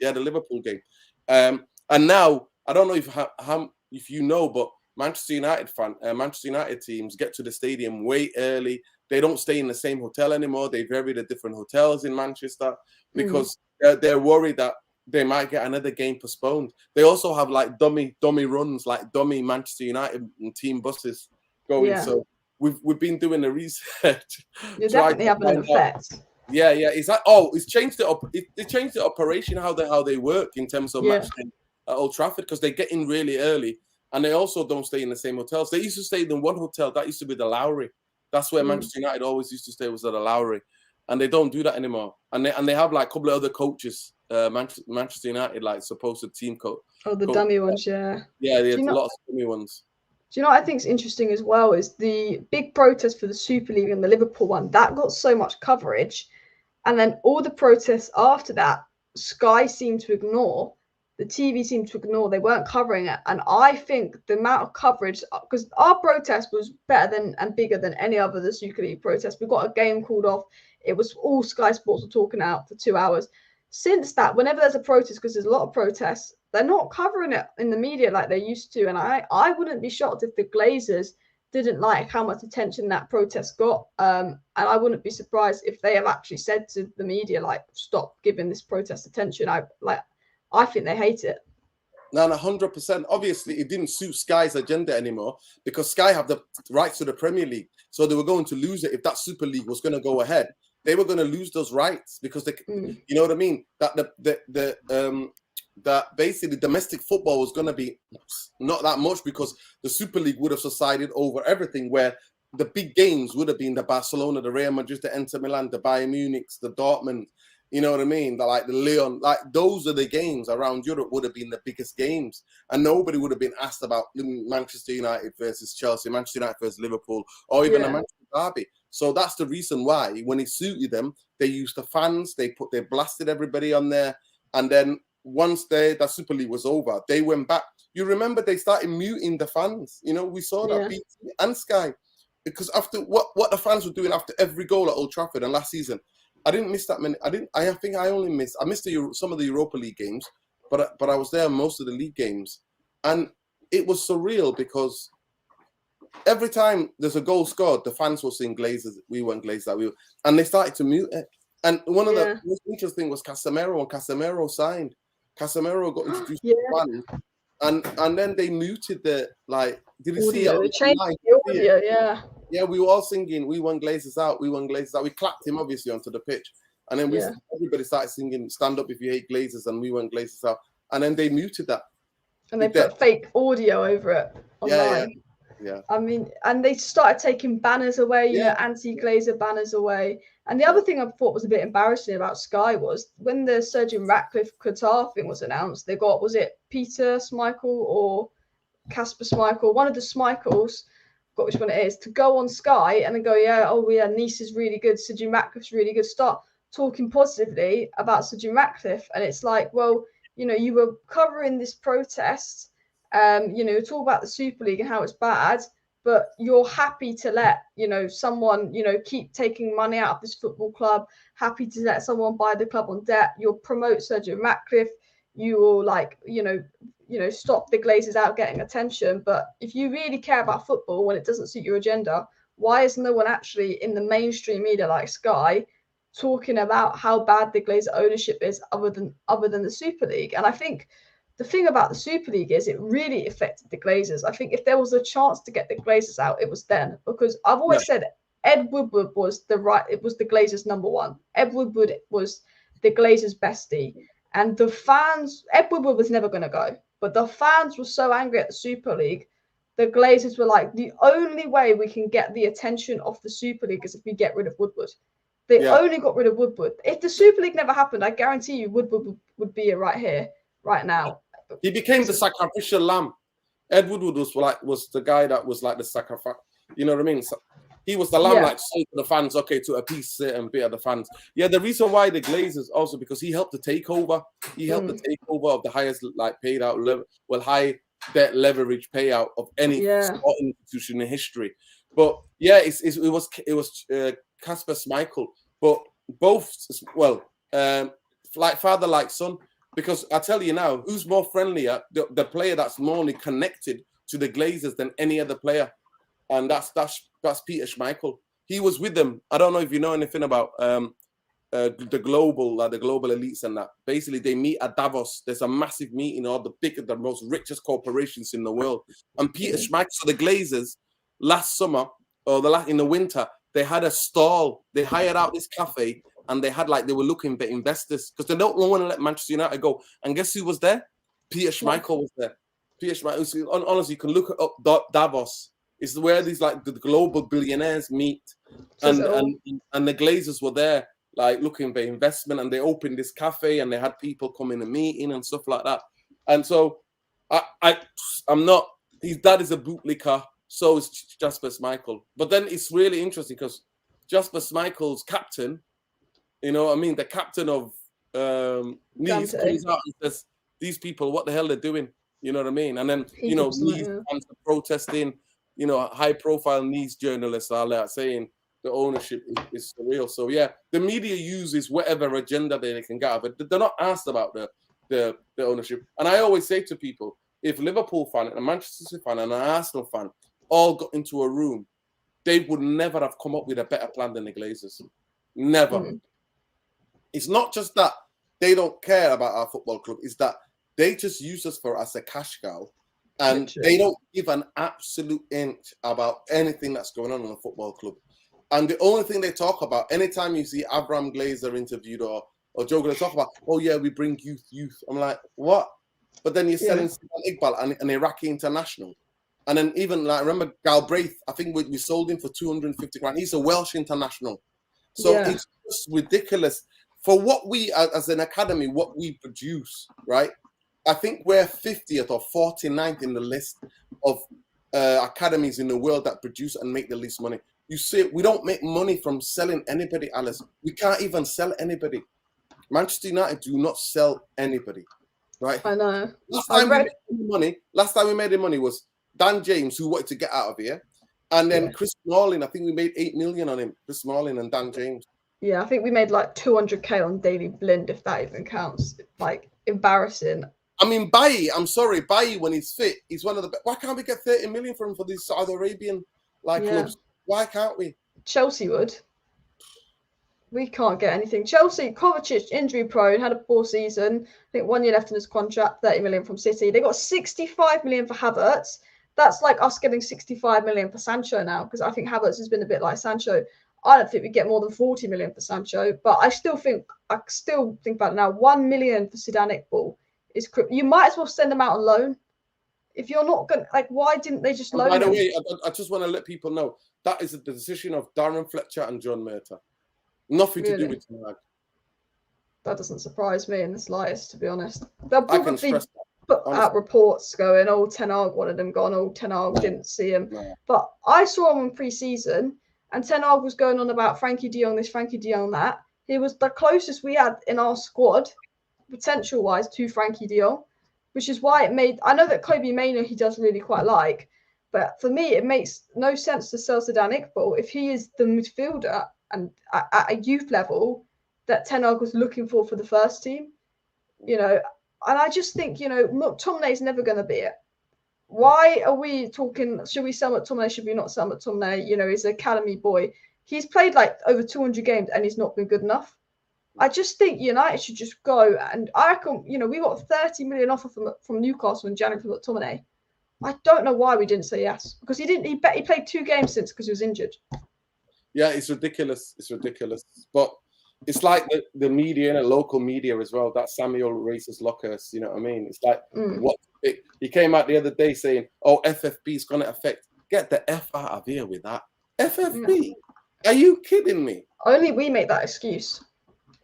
Yeah, the Liverpool game. And now I don't know if you know, but Manchester United teams get to the stadium way early. They don't stay in the same hotel anymore. They vary the different hotels in Manchester because they're worried that they might get another game postponed. They also have like dummy runs, like dummy Manchester United team buses going. Yeah. So we've been doing the research. You're definitely having an effect. Yeah. Is that? Oh, it's changed it up. It changed the operation how they work in terms of matching at Old Trafford, because they get in really early. And they also don't stay in the same hotels. They used to stay in one hotel. That used to be the Lowry. That's where Manchester United always used to stay, was at the Lowry. And they don't do that anymore. And they have like a couple of other coaches, Manchester United, like supposed team coach. Oh, the dummy ones, yeah. Yeah, there's a lot of dummy ones. Do you know what I think is interesting as well is the big protest for the Super League and the Liverpool one. That got so much coverage. And then all the protests after that, Sky seemed to ignore. the TV seemed to ignore. They weren't covering it. And I think the amount of coverage, because our protest was better than and bigger than any other the Super League protest. We got a game called off. It was all Sky Sports were talking out for 2 hours. Since that, whenever there's a protest, because there's a lot of protests, they're not covering it in the media like they used to. And I wouldn't be shocked if the Glazers didn't like how much attention that protest got. And I wouldn't be surprised if they have actually said to the media, like, stop giving this protest attention. I think they hate it. No, 100%. Obviously, it didn't suit Sky's agenda anymore because Sky have the rights to the Premier League. So they were going to lose it if that Super League was going to go ahead. They were going to lose those rights because they, you know what I mean? That basically domestic football was going to be not that much because the Super League would have subsided over everything, where the big games would have been the Barcelona, the Real Madrid, the Inter Milan, the Bayern Munich, the Dortmund. You know what I mean? The Lyon, those are the games around Europe would have been the biggest games. And nobody would have been asked about Manchester United versus Chelsea, Manchester United versus Liverpool, or even a Manchester derby. So that's the reason why, when it suited them, they used the fans, they blasted everybody on there. And then once that Super League was over, they went back. You remember they started muting the fans. You know, we saw that BT and Sky. Because after what the fans were doing after every goal at Old Trafford and last season, I didn't miss that many. I think I missed some of the Europa League games, but I was there most of the league games, and it was surreal because every time there's a goal scored, the fans will sing Glazers. We weren't Glazers. And they started to mute it. And one of the most interesting was Casemiro. When Casemiro signed, Casemiro got introduced to the fans, and then they muted the Did you see it? They changed the audio. Yeah. Yeah, we were all singing, we want Glazers out, we want Glazers out. We clapped him, obviously, onto the pitch. And then everybody started singing, stand up if you hate Glazers, and we want Glazers out. And then they muted that. And they put fake audio over it online. Yeah. I mean, and they started taking banners away, you know, anti-Glazer banners away. And the other thing I thought was a bit embarrassing about Sky was when the Sergeant Ratcliffe Qatar thing was announced, they got, was it Peter Schmeichel or Kasper Schmeichel, one of the Schmeichels, got which one it is, to go on Sky and then go, Nice is really good, Sergeant Ratcliffe's really good, start talking positively about Sergeant Ratcliffe. And it's like, well, you know, you were covering this protest, you know, talk about the Super League and how it's bad, but you're happy to let, you know, someone, you know, keep taking money out of this football club, happy to let someone buy the club on debt. You'll promote Sergeant Ratcliffe. You will you know, stop the Glazers out getting attention. But if you really care about football when it doesn't suit your agenda, why is no one actually in the mainstream media like Sky talking about how bad the Glazer ownership is other than the Super League? And I think the thing about the Super League is it really affected the Glazers. I think if there was a chance to get the Glazers out, it was then, because I've always said Ed Woodward was the Glazers' number one. Ed Woodward was the Glazers' bestie. And the fans, Ed Woodward was never going to go. But the fans were so angry at the Super League, the Glazers were like, the only way we can get the attention of the Super League is if we get rid of Woodward. They only got rid of Woodward. If the Super League never happened, I guarantee you Woodward would be right here, right now. He became the sacrificial lamb. Ed Woodward was the guy that was like the sacrifice. You know what I mean? So he was the lamb, like say to the fans, okay, to appease certain bit of the fans. Yeah, the reason why the Glazers also because he helped the takeover. He helped the takeover of the highest paid out high debt leverage payout of any sporting institution in history. But it was Kasper Schmeichel, but both like father like son. Because I tell you now, who's more friendlier? The player that's more connected to the Glazers than any other player, and that's Peter Schmeichel. He was with them. I don't know if you know anything about the global elites and that. Basically, they meet at Davos. There's a massive meeting of the most richest corporations in the world. And Peter Schmeichel, so the Glazers, last summer or in the winter, they had a stall. They hired out this cafe. And they were looking for investors because they don't want to let Manchester United go. And guess who was there? Peter Schmeichel was there. Peter Schmeichel. Honestly, you can look up Davos. It's where these the global billionaires meet, and the Glazers were there, looking for investment. And they opened this cafe, and they had people come in a meeting and stuff like that. And so, I'm not. His dad is a bootlicker. So is Jasper Schmeichel. But then it's really interesting because Jasper Schmeichel's captain. You know what I mean? The captain of Nice comes out and says, these people, what the hell they're doing? You know what I mean? And then, He you know, keeps them, these fans are protesting, you know, high-profile news journalists are like saying the ownership is surreal. So, yeah, the media uses whatever agenda they can get, but they're not asked about the ownership. And I always say to people, if Liverpool fan and a Manchester City fan and an Arsenal fan all got into a room, they would never have come up with a better plan than the Glazers. Never. It's not just that they don't care about our football club, it's that they just use us as a cash cow, and they don't give an absolute inch about anything that's going on in the football club. And the only thing they talk about, anytime you see Abraham Glazer interviewed or Joe going to talk about, oh yeah, we bring youth. I'm like, what? But then you're selling Iqbal, an Iraqi international. And then even, like, I remember Galbraith, I think we sold him for 250 grand. He's a Welsh international. So it's just ridiculous. For what we, as an academy, what we produce, right? I think we're 50th or 49th in the list of academies in the world that produce and make the least money. You see, we don't make money from selling anybody, Alice. We can't even sell anybody. Manchester United do not sell anybody, right? I know. Last time we made the money was Dan James, who wanted to get out of here, and then Chris Smalling. I think we made 8 million on him. Chris Smalling and Dan James. Yeah, I think we made like 200k on Daily Blind, if that even counts. Like, embarrassing. I mean, Bailly, I'm sorry, Bailly, when he's fit, he's one of the best. Why can't we get 30 million for him for these Saudi Arabian clubs? Why can't we? Chelsea would. We can't get anything. Chelsea, Kovacic, injury prone, had a poor season. I think 1 year left in his contract, 30 million from City. They got 65 million for Havertz. That's like us getting 65 million for Sancho now, because I think Havertz has been a bit like Sancho. I don't think we get more than 40 million for Sancho, but I still think about it now. 1 million for Zidane Iqbal is. You might as well send them out on loan. If you're not going, like, why didn't they just loan? By the way, I just want to let people know that is the decision of Darren Fletcher and John Murtagh. Nothing to do with Ten. That doesn't surprise me in the slightest, to be honest. They'll probably put out reports going, oh, Ten Hag wanted him gone, oh, Ten Hag didn't see him. No. But I saw him in pre-season, and Ten Hag was going on about Frankie de Jong this, Frankie de Jong that. He was the closest we had in our squad, potential-wise, to Frankie de Jong, which is why it made... I know that Kobe Mainoo he does really quite like, but for me, it makes no sense to sell Zidane Iqbal if he is the midfielder and at a youth level that Ten Hag was looking for the first team, you know. And I just think, you know, McTominay is never going to be it. Why are we talking, should we sell McTominay, should we not sell McTominay? You know, he's an academy boy. He's played like over 200 games and he's not been good enough. I just think United should just go. And I reckon, you know, we got a 30 million offer from Newcastle in January for McTominay. I don't know why we didn't say yes, because he played 2 games since because he was injured. Yeah, it's ridiculous. It's ridiculous. But it's like the media and local media as well. That Samuel racist Lockhurst, you know what I mean? It's like, what? He came out the other day saying, oh, FFP is going to affect. Get the F out of here with that. FFP? Are you kidding me? Only we make that excuse.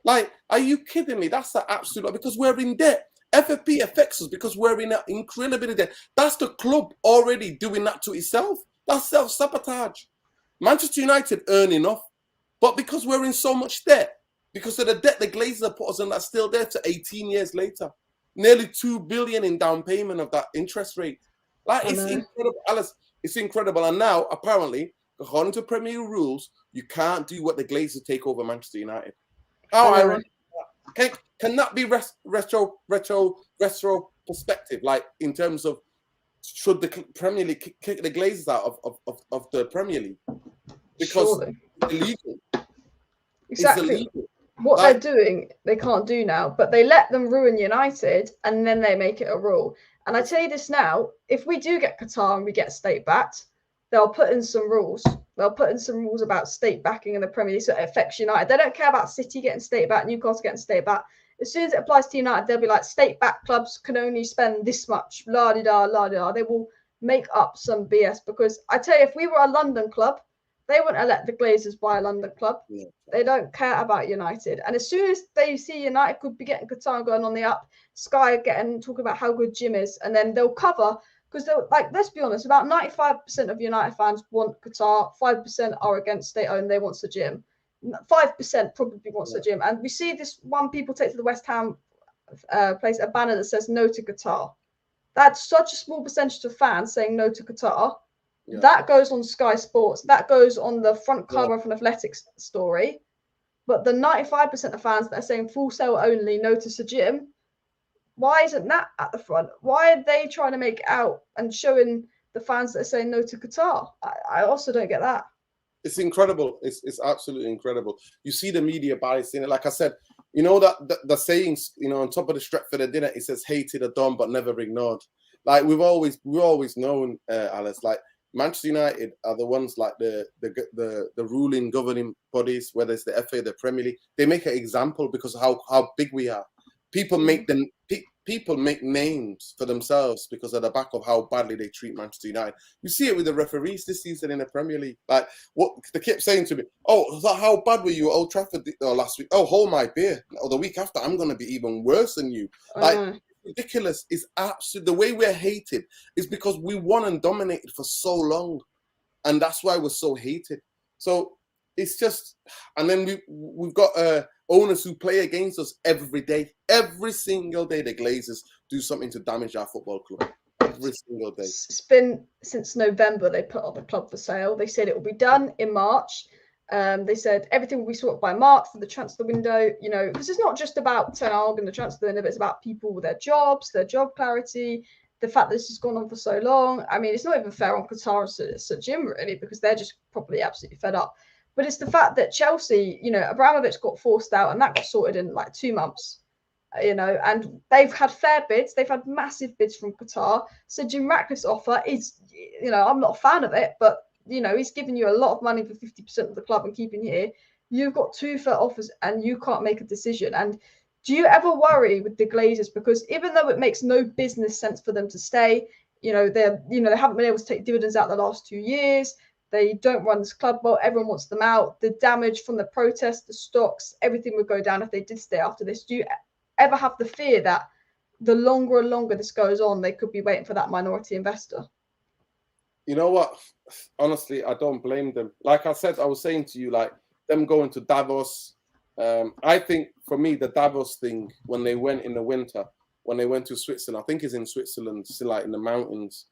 Like, are you kidding me? That's the absolute, because we're in debt. FFP affects us because we're in incredible debt. That's the club already doing that to itself. That's self-sabotage. Manchester United earn enough, but because we're in so much debt, because of the debt the Glazers put us in, that's still there to 18 years later. Nearly 2 billion in down payment of that interest rate. Like, it's incredible, Alice. It's incredible. And now, apparently, according to Premier rules, you can't do what the Glazers take over Manchester United. How ironic. Can that be retro perspective? Like, in terms of, should the Premier League kick the Glazers out of the Premier League? Because it's illegal. Exactly. It's illegal. What they're doing, they can't do now, but they let them ruin United and then they make it a rule. And I tell you this now, if we do get Qatar and we get state backed, they'll put in some rules. They'll put in some rules about state backing in the Premier League so it affects United. They don't care about City getting state backed, Newcastle getting state backed. As soon as it applies to United, they'll be like, state backed clubs can only spend this much. La-di-da, la-di-da. They will make up some BS, because I tell you, if we were a London club, they wouldn't let the Glazers buy a London club. Yeah. They don't care about United. And as soon as they see United could be getting Qatar going on the up, Sky talking about how good Jim is, and then they'll cover, because they're like, let's be honest, about 95% of United fans want Qatar, 5% are against state-owned, they want the gym. 5% probably wants the gym. And we see this one people take to the West Ham place a banner that says no to Qatar. That's such a small percentage of fans saying no to Qatar. Yeah. That goes on Sky Sports. That goes on the front cover of an athletics story. But the 95% of fans that are saying full sale only, no to Sajim, why isn't that at the front? Why are they trying to make it out and showing the fans that are saying no to Qatar? I also don't get that. It's incredible. It's absolutely incredible. You see the media bias in it. Like I said, you know that the sayings, you know, on top of the Stretford of dinner, it says hated or done but never ignored. Like we've always known, Alice, like Manchester United are the ones like the ruling governing bodies, whether it's the FA, the Premier League. They make an example because of how big we are. People make names for themselves because of the back of how badly they treat Manchester United. You see it with the referees this season in the Premier League. Like what they kept saying to me, "Oh, how bad were you at Old Trafford last week? Oh, hold my beer. Or the week after, I'm going to be even worse than you." Like ridiculous. Is absolute. The way we're hated is because we won and dominated for so long, and that's why we're so hated. So it's just, and then we've got owners who play against us every day, every single day. The Glazers do something to damage our football club every single day. It's been since November they put up the club for sale. They said it will be done in March. They said everything will be sorted by March for the transfer window, you know, because it's not just about Ten Hag and the transfer window, but it's about people with their jobs, their job clarity, the fact that this has gone on for so long. I mean, it's not even fair on Qatar and Sir Jim, really, because they're just probably absolutely fed up. But it's the fact that Chelsea, you know, Abramovich got forced out and that got sorted in like 2 months, you know, and they've had fair bids. They've had massive bids from Qatar. So Jim Ratcliffe's offer is, you know, I'm not a fan of it, but you know, he's giving you a lot of money for 50% of the club and keeping you here. You've got 2 fair offers and you can't make a decision. And do you ever worry with the Glazers? Because even though it makes no business sense for them to stay, they haven't been able to take dividends out the last 2 years. They don't run this club well. Everyone wants them out. The damage from the protests, the stocks, everything would go down if they did stay after this. Do you ever have the fear that the longer and longer this goes on, they could be waiting for that minority investor? You know what? Honestly, I don't blame them. Like I said, I was saying to you, like them going to Davos. I think for me, the Davos thing, when they went in the winter, when they went to Switzerland, I think it's in Switzerland, still like in the mountains,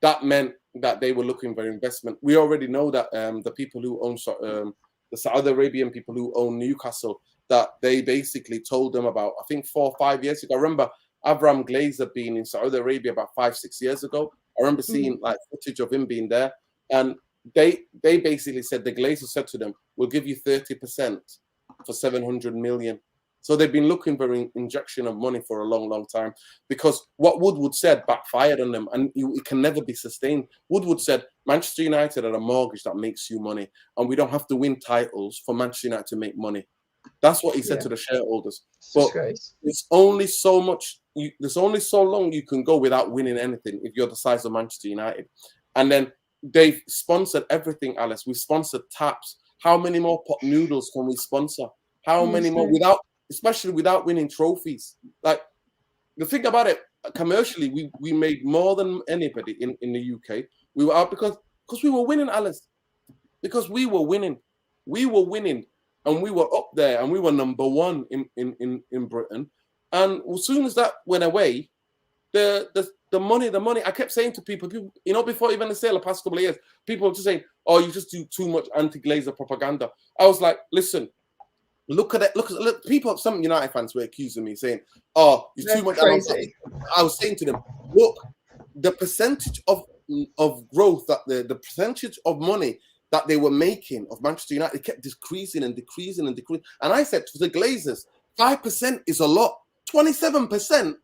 that meant that they were looking for investment. We already know that the people who own the Saudi Arabian people who own Newcastle, that they basically told them about, I think 4 or 5 years ago. I remember Abraham Glazer being in Saudi Arabia about 5-6 years ago. I remember seeing like footage of him being there, and they basically said, the Glazers said to them, "We'll give you 30% for 700 million." So they've been looking for an injection of money for a long, long time, because what Woodward said backfired on them, and it can never be sustained. Woodward said, Manchester United are a mortgage that makes you money, and we don't have to win titles for Manchester United to make money. That's what he said to the shareholders. But it's only so much. There's only so long you can go without winning anything if you're the size of Manchester United. And then they've sponsored everything, Alice. We sponsored taps. How many more pot noodles can we sponsor? How many more especially without winning trophies? Like the thing about it, commercially, we made more than anybody in the UK. We were out because we were winning, Alice. Because we were winning. We were winning. And we were up there, and we were number 1 in Britain. And as soon as that went away, the money, I kept saying to people, you know, before even the sale, the past couple of years, people were just saying, "Oh, you just do too much anti-Glazer propaganda." I was like, listen, look at it. Look, people, some United fans were accusing me, saying, "Oh, you're too much." I was saying to them, look, the percentage of growth, that the percentage of money that they were making of Manchester United kept decreasing and decreasing and decreasing. And I said to the Glazers, 5% is a lot. 27%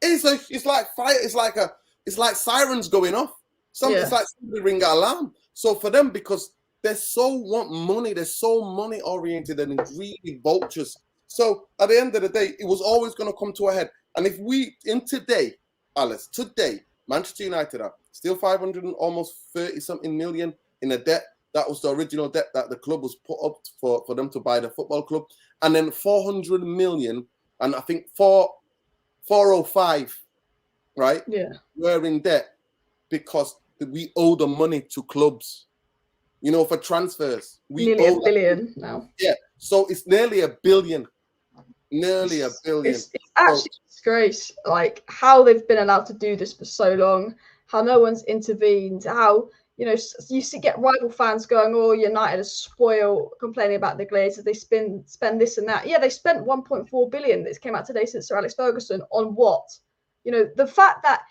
it's like fire. It's like sirens going off. It's like somebody ring an alarm. So for them, because they want money, they're so money oriented and greedy vultures. So at the end of the day, it was always going to come to a head. And if today, Alice, Manchester United are still 500 and almost 30 something million in a debt. That was the original debt that the club was put up for them to buy the football club. And then 400 million, and I think 405, right? Yeah. We're in debt because we owe the money to clubs, you know, for transfers. Nearly $1 billion now. Yeah. So it's nearly $1 billion. Nearly $1 billion. It's actually a disgrace, like how they've been allowed to do this for so long, how no one's intervened, how you get rival fans going, "Oh, United is spoiled," complaining about the Glazers. They spend this and that. Yeah, they spent 1.4 billion. This came out today since Sir Alex Ferguson on what? The fact that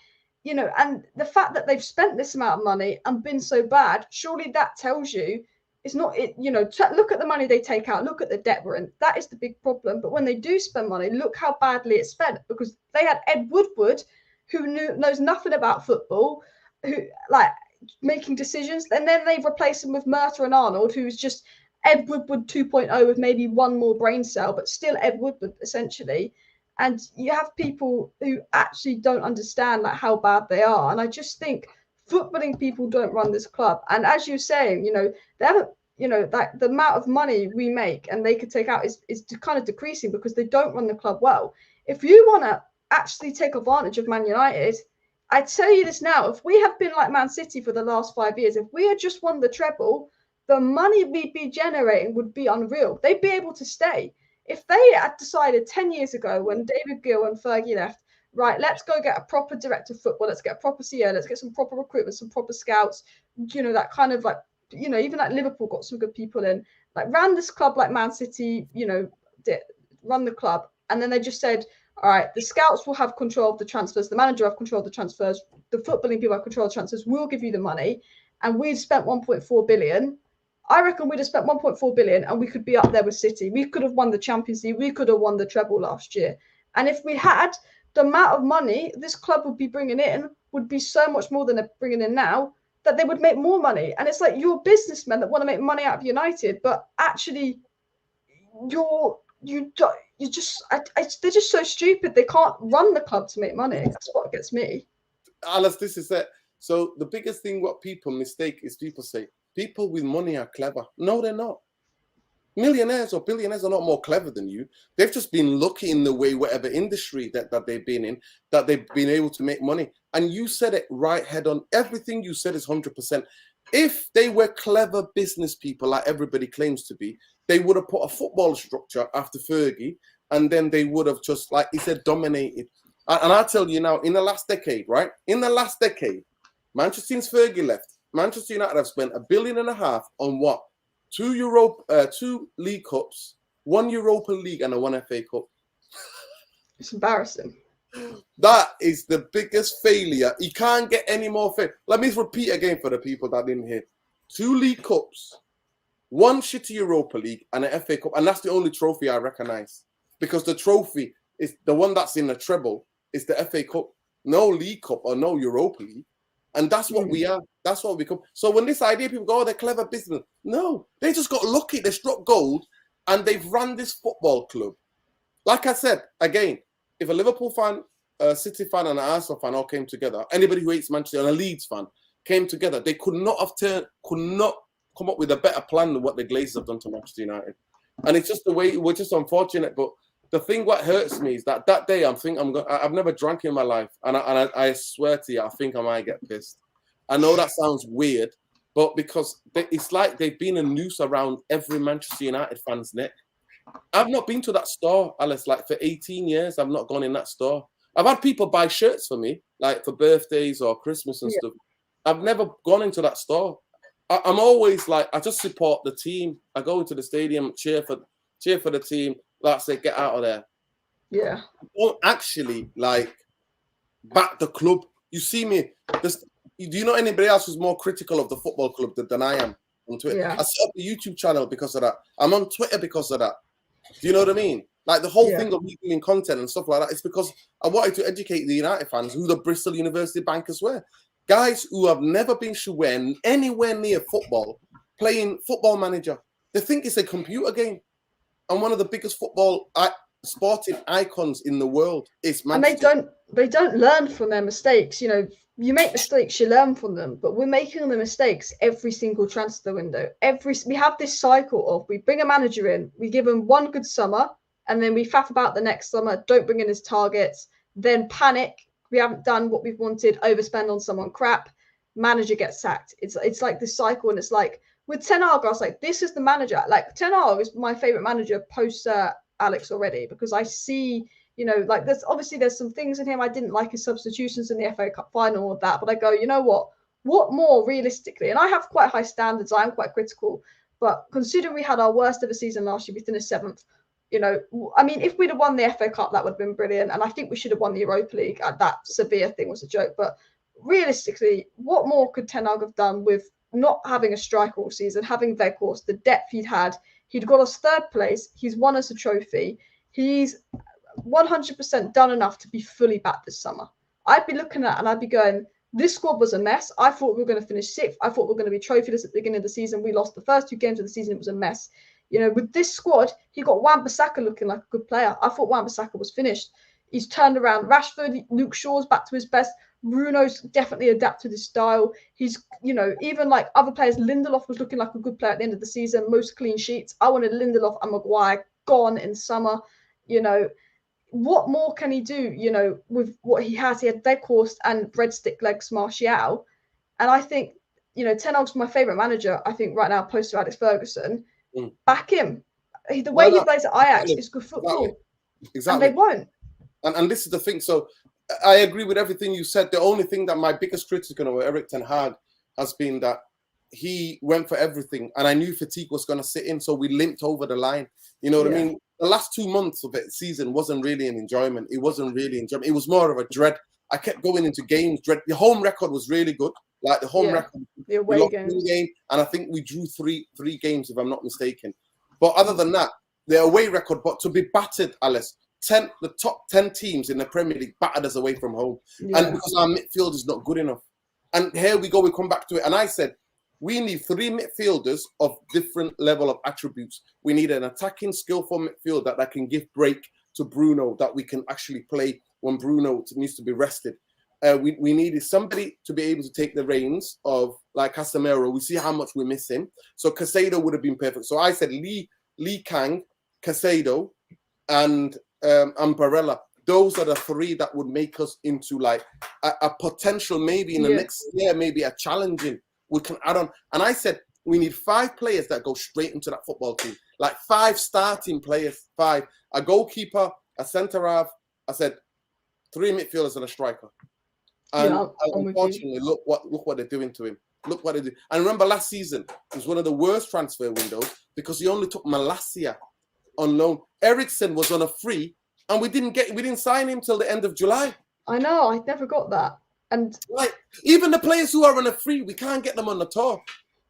and the fact that they've spent this amount of money and been so bad, surely that tells you it's not it. Look at the money they take out. Look at the debt we're in. That is the big problem. But when they do spend money, look how badly it's spent, because they had Ed Woodward, who knows nothing about football, who making decisions, and then they've replaced him with Murta and Arnold, who's just Ed Woodward 2.0 with maybe one more brain cell, but still Ed Woodward essentially. And you have people who actually don't understand how bad they are. And I just think footballing people don't run this club. And as you're saying, they haven't, the amount of money we make and they could take out is kind of decreasing because they don't run the club well. If you want to actually take advantage of Man United, I tell you this now, if we have been like Man City for the last 5 years, if we had just won the treble, the money we'd be generating would be unreal. They'd be able to stay. If they had decided 10 years ago when David Gill and Fergie left, right, let's go get a proper director of football, let's get a proper CEO, let's get some proper recruitment, some proper scouts, that kind of even Liverpool got some good people in, ran this club like Man City, run the club. And then they just said, all right, the scouts will have control of the transfers, the manager will have control of the transfers, the footballing people have control of the transfers, we'll give you the money. And we'd spent 1.4 billion. I reckon we'd have spent 1.4 billion and we could be up there with City. We could have won the Champions League. We could have won the treble last year. And if we had, the amount of money this club would be bringing in would be so much more than they're bringing in now, that they would make more money. And it's like, you're businessmen that want to make money out of United, but actually they're just so stupid. They can't run the club to make money. That's what gets me. Alice, this is it. So the biggest thing what people mistake is people say people with money are clever. No, they're not. Millionaires or billionaires are not more clever than you. They've just been lucky in the way, whatever industry that they've been in, that they've been able to make money. And you said it right head on. Everything you said is 100%. If they were clever business people like everybody claims to be, they would have put a football structure after Fergie, and then they would have just, like he said, dominated. And I'll tell you now, in the last decade, right? In the last decade, Manchester, since Fergie left, Manchester United have spent $1.5 billion on what? 2 League Cups, 1 Europa League, and 1 FA Cup. It's embarrassing. That is the biggest failure. You can't get any more failure. Let me repeat again for the people that didn't hear. 2 League Cups, 1 shitty Europa League, and an FA Cup. And that's the only trophy I recognize. Because the trophy is the one that's in the treble, is the FA Cup. No League Cup or no Europa League. And that's what we are. That's what we become. So when this idea, people go, oh, they're clever business. No, they just got lucky. They struck gold and they've run this football club. Like I said, again, if a Liverpool fan, a City fan, and an Arsenal fan all came together, anybody who hates Manchester and a Leeds fan came together, they could not come up with a better plan than what the Glazers have done to Manchester United. And it's just the way, we're just unfortunate. But the thing what hurts me is that day I've never drank in my life. And I swear to you, I think I might get pissed. I know that sounds weird, but because it's like they've been a noose around every Manchester United fan's neck. I've not been to that store, Alice, for 18 years. I've not gone in that store. I've had people buy shirts for me, for birthdays or Christmas and stuff. I've never gone into that store. I'm always I just support the team. I go into the stadium, cheer for the team. Like I say, get out of there. Yeah. I don't actually back the club. You see me. Do you know anybody else who's more critical of the football club than I am on Twitter? Yeah. I set up a YouTube channel because of that. I'm on Twitter because of that. Do you know what I mean? The whole thing of me doing content and stuff like that, it's because I wanted to educate the United fans who the Bristol University bankers were. Guys who have never been anywhere near football, playing Football Manager. They think it's a computer game. And one of the biggest sporting icons in the world is Manchester. And they don't learn from their mistakes. You make mistakes, you learn from them. But we're making the mistakes every single transfer window. We have this cycle of we bring a manager in, we give him one good summer, and then we faff about the next summer, don't bring in his targets, then panic. We haven't done what we've wanted, overspend on someone crap, manager gets sacked. It's like this cycle, and it's like with Ten Hag, I was like, this is the manager. Ten Hag is my favorite manager post Alex already, because I see, You know, like there's some things in him. I didn't like his substitutions in the FA Cup final or that, but I go, you know what more realistically? And I have quite high standards. I am quite critical, but considering we had our worst ever season last year, we finished 7th. You know, I mean, if we'd have won the FA Cup, that would have been brilliant. And I think we should have won the Europa League. That Sevilla thing was a joke. But realistically, what more could Ten Hag have done with not having a striker all season, having Weghorst, the depth he'd had? He'd got us 3rd place. He's won us a trophy. He's 100% done enough to be fully back this summer. I'd be looking at and I'd be going, this squad was a mess. I thought we were going to finish 6th. I thought we were going to be trophyless at the beginning of the season. We lost the first 2 games of the season. It was a mess. You know, with this squad, he got Wan-Bissaka looking like a good player. I thought Wan-Bissaka was finished. He's turned around. Rashford, Luke Shaw's back to his best. Bruno's definitely adapted his style. He's, you know, even like other players, Lindelof was looking like a good player at the end of the season. Most clean sheets. I wanted Lindelof and Maguire gone in summer. You know, what more can he do, you know, with what he has? He had Weghorst and breadstick legs Martial. And I think, you know, Ten Hag's my favourite manager, I think, right now, post to Alex Ferguson. Back him. The way he plays at Ajax is good football. Exactly. And they won't. And this is the thing. So I agree with everything you said. The only thing that my biggest critic of Erik ten Hag has been that he went for everything. And I knew fatigue was going to sit in, so we limped over the line. You know what I mean? The last 2 months of the season wasn't really an enjoyment. It wasn't really enjoyment. It was more of a dread. I kept going into games, dread. The home record was really good. Like the home record, the away game, and I think we drew three games, if I'm not mistaken. But other than that, the away record, but to be battered, Alice, the top 10 teams in the Premier League battered us away from home. And because our midfield is not good enough. And here we go, we come back to it. And I said, we need 3 midfielders of different level of attributes. We need an attacking, skillful midfield that can give break to Bruno, that we can actually play when Bruno needs to be rested. We needed somebody to be able to take the reins of, like Casemiro. We see how much we miss him. So Caicedo would have been perfect. So I said Lee Kang, Caicedo, and Barella. Those are the 3 that would make us into like a potential, maybe in the next year, maybe a challenging. We can add on. And I said, we need 5 players that go straight into that football team. Like 5 starting players, 5. A goalkeeper, a centre-half. I said, 3 midfielders and a striker. And unfortunately, look what they're doing to him. Look what they do. And remember, last season was one of the worst transfer windows because he only took Malacia on loan. Eriksen was on a free, and we didn't sign him till the end of July. I know. I never got that. And like even the players who are on a free, we can't get them on the tour.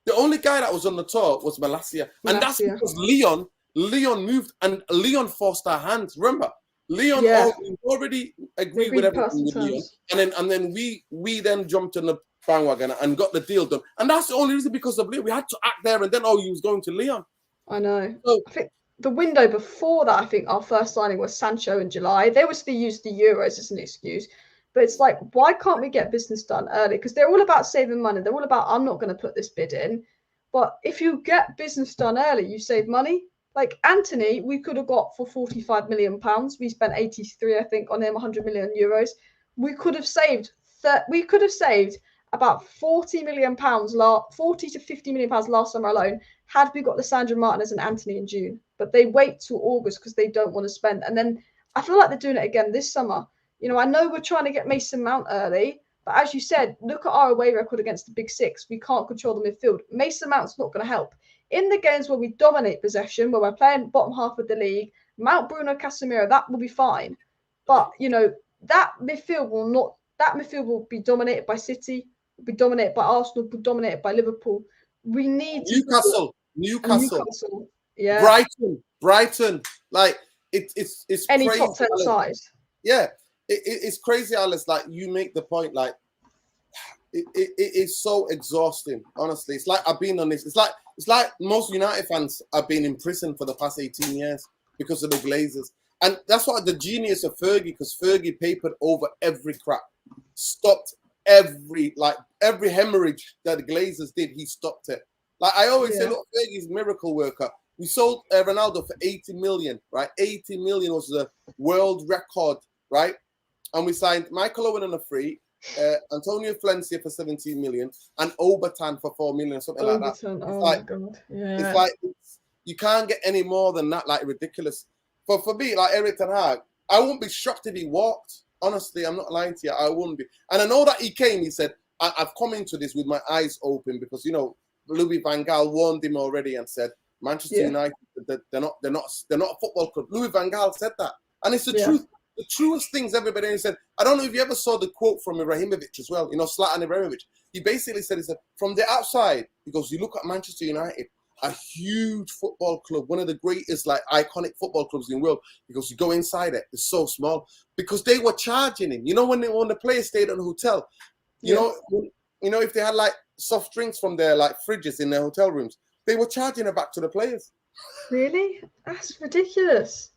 The only guy that was on the tour was Malacia, and that's because Leon moved, and Leon forced our hands. Remember, Leon already agreed with everything with Leon, and then we then jumped in the bandwagon and got the deal done. And that's the only reason, because of Leon. We had to act there, and then he was going to Leon. I know. So, I think the window before that, I think our first signing was Sancho in July. They obviously used the Euros as an excuse, but it's like, why can't we get business done early? Because they're all about saving money. They're all about, I'm not going to put this bid in. But if you get business done early, you save money. Like Anthony, we could have got for £45 million. We spent 83, I think, on him, 100 million euros. We could have saved about £40 million, 40 to £50 million last summer alone, had we got Lissandro Martinez and Anthony in June. But they wait till August because they don't want to spend. And then I feel like they're doing it again this summer. You know, I know we're trying to get Mason Mount early, but as you said, look at our away record against the big 6. We can't control the midfield. Mason Mount's not going to help. In the games where we dominate possession, where we're playing bottom half of the league, Mount, Bruno, Casemiro, that will be fine. But, you know, that midfield will be dominated by City, will be dominated by Arsenal, will be dominated by Liverpool. We need Newcastle. Yeah. Brighton. Like, it's any crazy, top 10 size. Yeah. It's crazy, Alice. Like, you make the point, like, it is so exhausting, honestly. It's like I've been on this. It's like most United fans have been in prison for the past 18 years because of the Glazers. And that's what the genius of Fergie, because Fergie papered over every crap, stopped every hemorrhage that the Glazers did. He stopped it. Like I always say, look, Fergie's a miracle worker. We sold Ronaldo for 80 million, right? 80 million was the world record, right? And we signed Michael Owen on a free, Antonio Valencia for 17 million, and Obertan for 4 million, something like that. My God. Yeah. It's like you can't get any more than that, like ridiculous. For me, like Erik ten Hag, I wouldn't be shocked if he walked. Honestly, I'm not lying to you. I wouldn't be. And I know that he came. He said, "I've come into this with my eyes open because Louis van Gaal warned him already and said Manchester United they're not a football club." Louis van Gaal said that, and it's the truth. The truest things everybody. And he said, I don't know if you ever saw the quote from Ibrahimovic as well. Zlatan Ibrahimovic. He basically said, from the outside, he goes, you look at Manchester United, a huge football club, one of the greatest, like, iconic football clubs in the world. He goes, you go inside it, it's so small. Because they were charging him. When the players stayed at the hotel, you know, if they had, like, soft drinks from their, like, fridges in their hotel rooms, they were charging it back to the players. Really? That's ridiculous.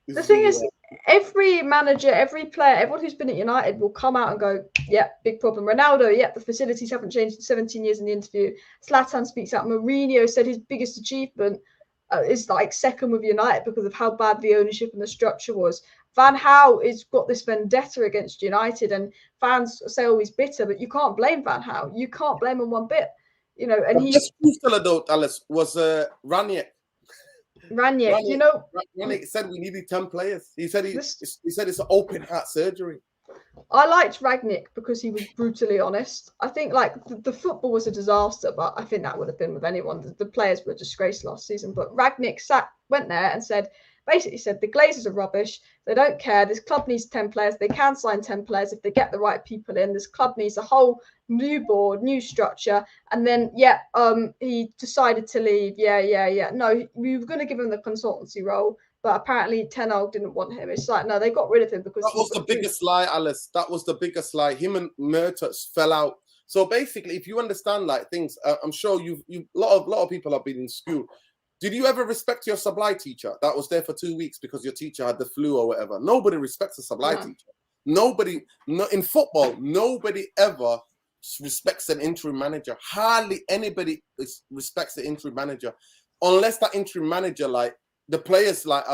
The thing is, every manager, every player, everyone who's been at United will come out and go, yeah, big problem. Ronaldo, yeah, the facilities haven't changed in 17 years in the interview. Zlatan speaks out. Mourinho said his biggest achievement is like second with United because of how bad the ownership and the structure was. Van Gaal has got this vendetta against United, and fans say always bitter, but you can't blame Van Gaal. You can't blame him one bit. And he's though, Alice, was Ranić. Ranić said we needed 10 players. He said it's an open heart surgery. I liked Rangnick because he was brutally honest. I think like the football was a disaster, but I think that would have been with anyone. The players were disgraced last season, but Rangnick went there and basically said the Glazers are rubbish. They don't care. This club needs 10 players. They can sign 10 players if they get the right people in. This club needs a whole new board, new structure. And then, he decided to leave. No, we were going to give him the consultancy role, but apparently Ten Hag didn't want him. It's like, no, they got rid of him because... That was the biggest lie, Alice. That was the biggest lie. Him and Mertens fell out. So basically, if you understand like things, I'm sure a lot of people have been in school. Did you ever respect your supply teacher that was there for 2 weeks because your teacher had the flu or whatever? Nobody respects a supply teacher. In football, nobody ever respects an interim manager. Hardly anybody respects the interim manager, unless that interim manager, like the players, like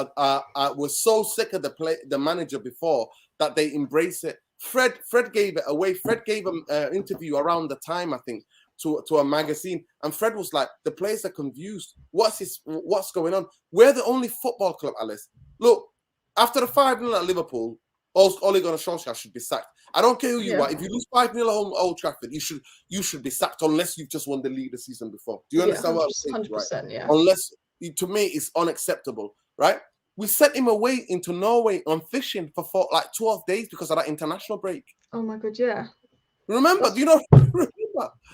were so sick of the manager before that they embrace it. Fred gave it away. Fred gave an interview around the time, I think, to a magazine, and Fred was like, the players are confused. What's going on? We're the only football club, Alice. Look, after the 5-0 at Liverpool, Ole Gunnar Solskjaer should be sacked. I don't care who you are. If you lose 5-0 at home at Old Trafford, you should be sacked unless you've just won the league the season before. Do you understand what I'm saying? 100%, right? Yeah. Unless, to me, it's unacceptable, right? We sent him away into Norway on fishing for 12 days because of that international break. Oh my God, yeah. Remember? Do you know?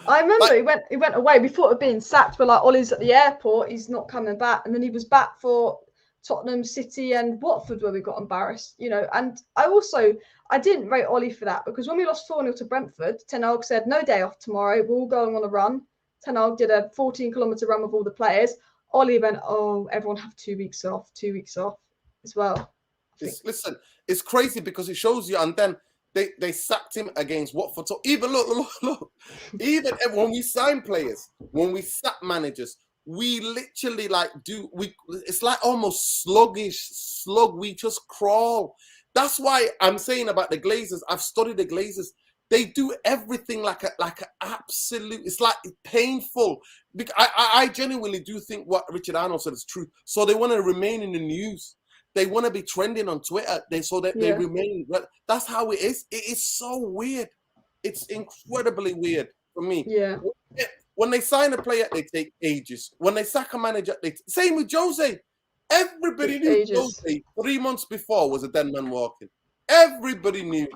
I remember he went away. We thought of being sacked. We're like, Ollie's at the airport. He's not coming back. And then he was back for Tottenham, City, and Watford, where we got embarrassed. And I didn't rate Ollie for that because when we lost 4-0 to Brentford, Ten Hag said no day off tomorrow. We're all going on a run. Ten Hag did a 14-kilometer run with all the players. Ollie went, everyone have 2 weeks off as well. Listen, it's crazy because it shows you, and then they sacked him against Watford. So even look, even when we sign players, when we sack managers, we literally it's like almost slug. We just crawl. That's why I'm saying about the Glazers. I've studied the Glazers. They do everything like a absolute. It's like painful. I genuinely do think what Richard Arnold said is true. So they want to remain in the news. They want to be trending on Twitter. They remain. That's how it is. It is so weird. It's incredibly weird for me. Yeah. When they sign a player, they take ages. When they sack a manager, same with Jose. Everybody knew Jose 3 months before was a dead man walking. Everybody knew.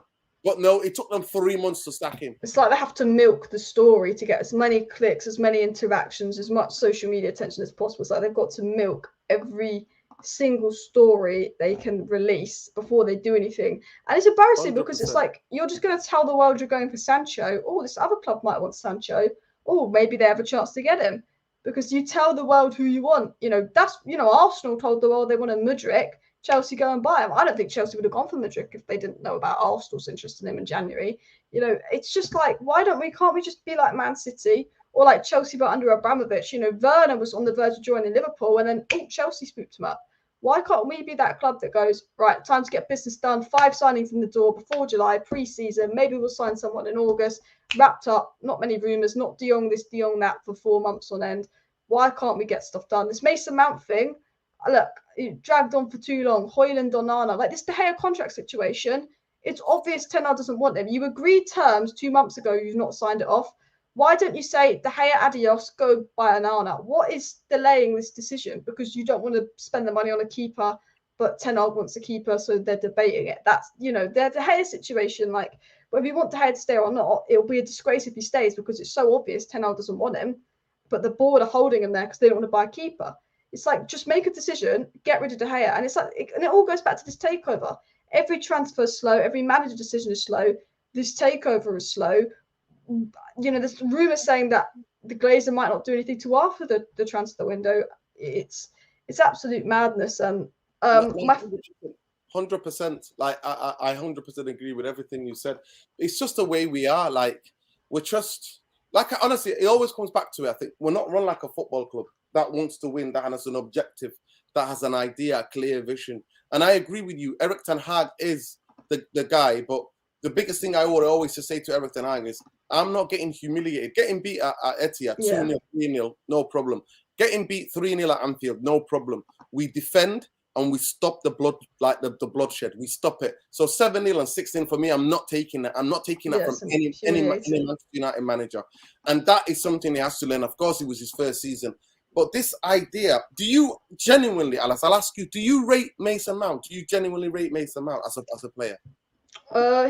But no, it took them 3 months to sack him. It's like they have to milk the story to get as many clicks, as many interactions, as much social media attention as possible. It's like they've got to milk every single story they can release before they do anything. And it's embarrassing 100%. Because it's like, you're just going to tell the world you're going for Sancho. Oh, this other club might want Sancho. Oh, maybe they have a chance to get him. Because you tell the world who you want. Arsenal told the world they want a Mudryk. Chelsea go and buy him. I don't think Chelsea would have gone for Mudryk if they didn't know about Arsenal's interest in him in January. It's just like, can't we just be like Man City or like Chelsea but under Abramovich? Werner was on the verge of joining Liverpool and then Chelsea spooked him up. Why can't we be that club that goes, right, time to get business done, 5 signings in the door before July, pre-season, maybe we'll sign someone in August, wrapped up, not many rumours, not De Jong this, De Jong that for 4 months on end. Why can't we get stuff done? This Mason Mount thing, look, it dragged on for too long. Hojlund, Onana, like this De Gea contract situation. It's obvious Ten Hag doesn't want him. You agreed terms 2 months ago. You've not signed it off. Why don't you say De Gea, adios, go buy Onana? What is delaying this decision? Because you don't want to spend the money on a keeper, but Ten Hag wants a keeper, so they're debating it. That's, you know, the De Gea situation, like, whether you want De Gea to stay or not, it'll be a disgrace if he stays because it's so obvious Ten Hag doesn't want him, but the board are holding him there because they don't want to buy a keeper. It's like, just make a decision, get rid of De Gea. And it's like, and it all goes back to this takeover. Every transfer is slow. Every manager decision is slow. This takeover is slow. You know, there's rumours saying that the Glazers might not do anything till after the transfer window. It's absolute madness. And 100%. Like I 100% agree with everything you said. It's just the way we are. Like we're just like, honestly, it always comes back to it. I think we're not run like a football club that wants to win, that has an objective, that has an idea, a clear vision. And I agree with you. Erik ten Hag is the guy, but the biggest thing I would always just say to Erik ten Hag is, I'm not getting humiliated. Getting beat at Etihad, 2-0, 3-0, no problem. Getting beat 3-0 at Anfield, no problem. We defend and we stop the blood, like the bloodshed. We stop it. So 7-0 and 6-0 for me, I'm not taking that. I'm not taking that from any Manchester United manager. And that is something he has to learn. Of course, it was his first season. But this idea, do you genuinely, Alice, I'll ask you, do you rate Mason Mount? Do you genuinely rate Mason Mount as a player?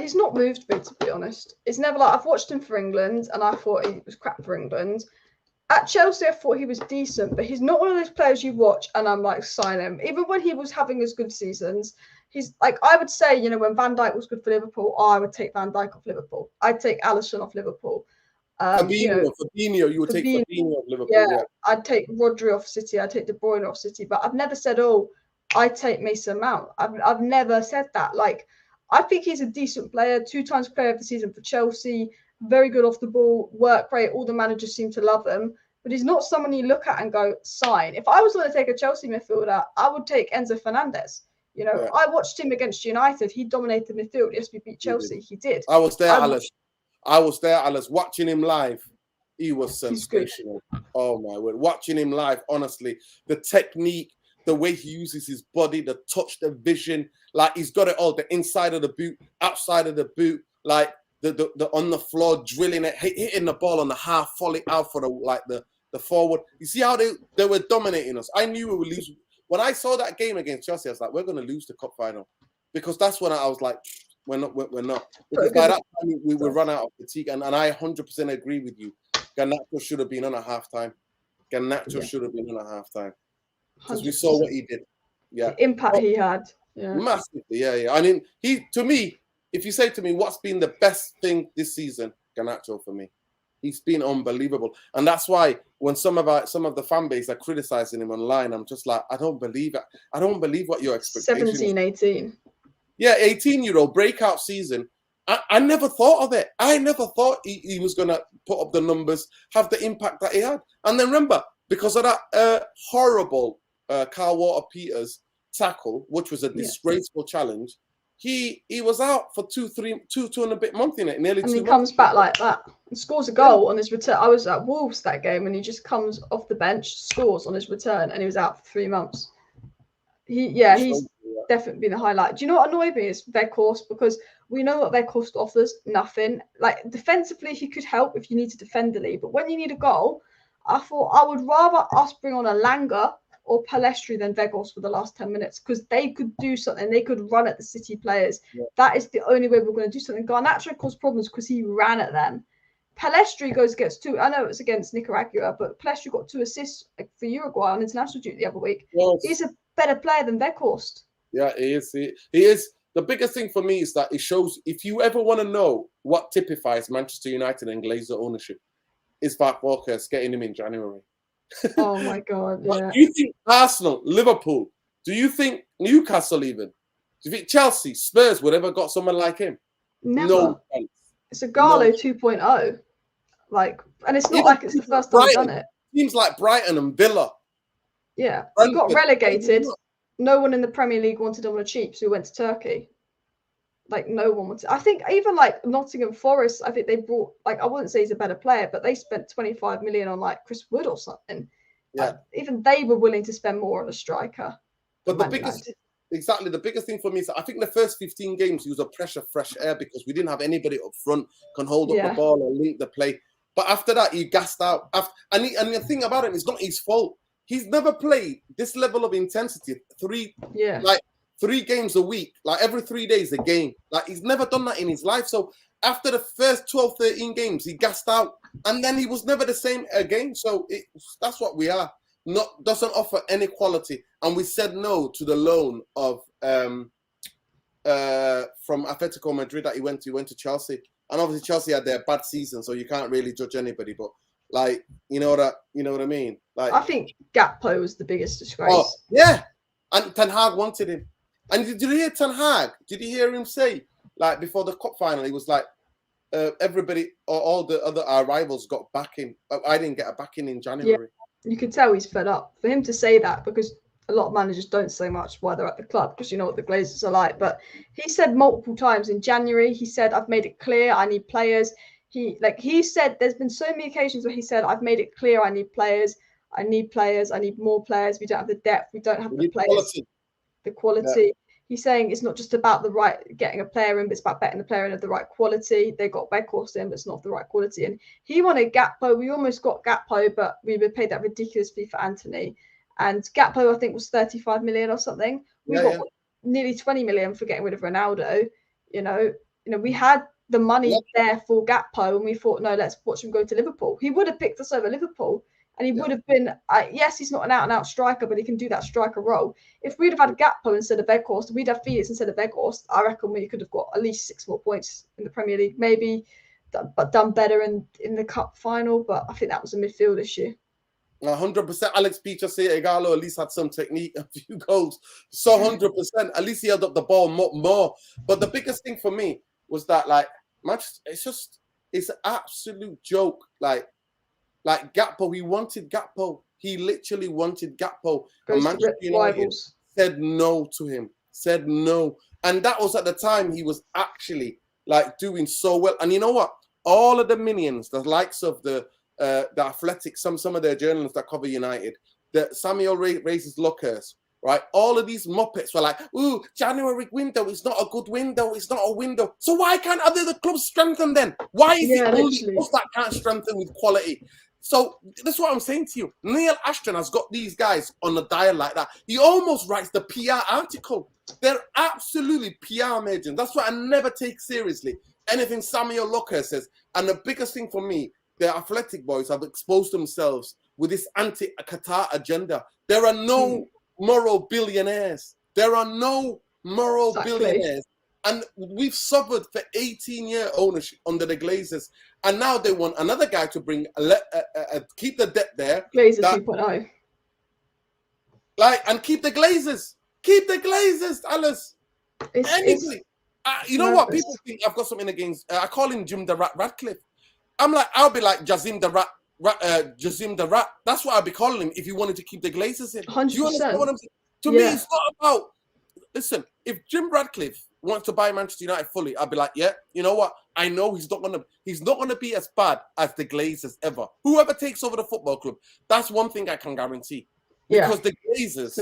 He's not moved me, to be honest. It's never like, I've watched him for England and I thought he was crap for England. At Chelsea, I thought he was decent, but he's not one of those players you watch and I'm like, sign him. Even when he was having his good seasons, he's like, I would say, you know, when Van Dijk was good for Liverpool, I would take Van Dijk off Liverpool. I'd take Alisson off Liverpool. Fabinho, you would take Fabinho off Liverpool. Yeah, I'd take Rodri off City. I'd take De Bruyne off City. But I've never said, oh, I'd take Mason Mount. I've never said that. Like, I think he's a decent player, 2 times player of the season for Chelsea, very good off the ball, work rate. All the managers seem to love him. But he's not someone you look at and go, sign. If I was going to take a Chelsea midfielder, I would take Enzo Fernandez. You know, I watched him against United. He dominated midfield. Yes, we beat Chelsea. He did. I was there, Alice. I was watching him live. He was sensational. Oh my word. Watching him live, honestly. The technique, the way he uses his body, the touch, the vision, like he's got it all. The inside of the boot, outside of the boot, like the on the floor, drilling it, hitting the ball on the half volley out for the forward. You see how they were dominating us. I knew we would lose. When I saw that game against Chelsea, I was like, we're going to lose the cup final. Because that's when I was like, we're not. Because by that time, we would run out of fatigue. And I 100% agree with you. Garnacho should have been on at halftime. Should have been on at halftime. Because we saw what he did. Yeah. The impact he had. Yeah. Massively. Yeah. I mean, to me, if you say to me, what's been the best thing this season? Garnacho for me. He's been unbelievable. And that's why when some of the fan base are criticizing him online, I'm just like, I don't believe it. I don't believe what your expectations 17, 18. Yeah, 18-year-old breakout season. I never thought of it. I never thought he was going to put up the numbers, have the impact that he had. And then remember, because of that horrible Kyle Walker-Peters tackle, which was a disgraceful challenge, he was out for two and a bit months in it, nearly 2 months. And he comes back like that and scores a goal on his return. I was at Wolves that game and he just comes off the bench, scores on his return, and he was out for 3 months. He's definitely been the highlight. Do you know what annoyed me is Weghorst, because we know what Weghorst offers, nothing. Like defensively, he could help if you need to defend the lead, but when you need a goal, I thought I would rather us bring on a Langer or Palestri than Weghorst for the last 10 minutes, because they could do something. They could run at the City players. Yeah. That is the only way we're going to do something. Garnacho caused problems because he ran at them. Palestri gets 2. I know it's against Nicaragua, but Palestri got 2 assists for Uruguay on international duty the other week. Yes. He's a better player than Weghorst. Yeah, he is. He is. The biggest thing for me is that it shows, if you ever want to know what typifies Manchester United and Glazer ownership, is Bart Walker's getting him in January. Oh my God! Yeah. Do you think Arsenal, Liverpool, do you think Newcastle even? Do you think Chelsea, Spurs would ever got someone like him? Never. No chance. It's a Garlo 2.0. Like, and it's not even like it's the first time they've done it. Teams like Brighton and Villa. Yeah, they got relegated. No one in the Premier League wanted them on a cheap, so we went to Turkey. Like, no one wanted. I think even like Nottingham Forest, I think they brought, like, I wouldn't say he's a better player, but they spent 25 million on like Chris Wood or something. Yeah. Even they were willing to spend more on a striker. But the biggest thing for me is I think the first 15 games he was a pressure fresh air because we didn't have anybody up front can hold up the ball or link the play. But after that, he gassed out. And the thing about him, it's not his fault. He's never played this level of intensity. 3 games a week, like every 3 days a game. Like he's never done that in his life. So after the first 12, 13 games, he gassed out. And then he was never the same again. So that's what we are. Doesn't offer any quality. And we said no to the loan of from Atletico Madrid that he went to Chelsea. And obviously Chelsea had their bad season, so you can't really judge anybody. But like, you know what I mean? Like, I think Gakpo was the biggest disgrace. Oh, yeah. And Ten Hag wanted him. And did you hear Ten Hag? Did you hear him say, like, before the cup final, he was like, everybody, all the other our rivals got backing. I didn't get a backing in January. Yeah, you can tell he's fed up. For him to say that, because a lot of managers don't say much while they're at the club, because you know what the Glazers are like. But he said multiple times in January, he said, I've made it clear I need players. He said there's been so many occasions where he said, I've made it clear I need players. I need more players. We don't have the depth. We don't have the players. The quality. Yeah. He's saying it's not just about getting a player in, but it's about betting the player in of the right quality. They got Weghorst in, but it's not the right quality. And he wanted Gakpo. We almost got Gakpo, but we were paid that ridiculous fee for Anthony. And Gakpo, I think, was 35 million or something. We got nearly 20 million for getting rid of Ronaldo. You know, we had the money there for Gakpo, and we thought, no, let's watch him go to Liverpool. He would have picked us over Liverpool. And he would have been, yes, he's not an out-and-out striker, but he can do that striker role. If we'd have had Gakpo instead of Weghorst, we'd have Felix instead of Weghorst, I reckon we could have got at least 6 more points in the Premier League, maybe, but done better in the cup final. But I think that was a midfield issue. 100%. Alex Peter Igalo at least had some technique, a few goals. So 100%. At least he held up the ball more. But the biggest thing for me was that, like, it's an absolute joke. Like Gakpo, he wanted Gakpo. He literally wanted Gakpo. And Manchester United said no to him. Said no. And that was at the time he was actually like doing so well. And you know what? All of the minions, the likes of the Athletic, some of their journalists that cover United, the Samuel raises Lookers, right? All of these muppets were like, ooh, January window is not a good window. It's not a window. So why can't other clubs strengthen then? Why is it only us that can't strengthen with quality? So that's what I'm saying to you. Neil Ashton has got these guys on a dial like that. He almost writes the PR article. They're absolutely PR majors. That's what I never take seriously. Anything Samuel Locker says. And the biggest thing for me, the Athletic boys have exposed themselves with this anti-Qatar agenda. There are no moral billionaires. There are no moral billionaires. And we've suffered for 18-year ownership under the Glazers. And now they want another guy to bring, keep the debt there. Glazers 2.0. And keep the Glazers. Keep the Glazers, Alice. You know what? People think I've got something against, I call him Jim the Rat Radcliffe. I'll be like Jazim the Rat. That's what I'd be calling him if you wanted to keep the Glazers in. 100%. Do you understand what I'm saying? To me, it's not about, listen, if Jim Radcliffe wants to buy Manchester United fully, I'd be like, yeah, you know what? I know he's not gonna be as bad as the Glazers ever. Whoever takes over the football club, that's one thing I can guarantee. Because the Glazers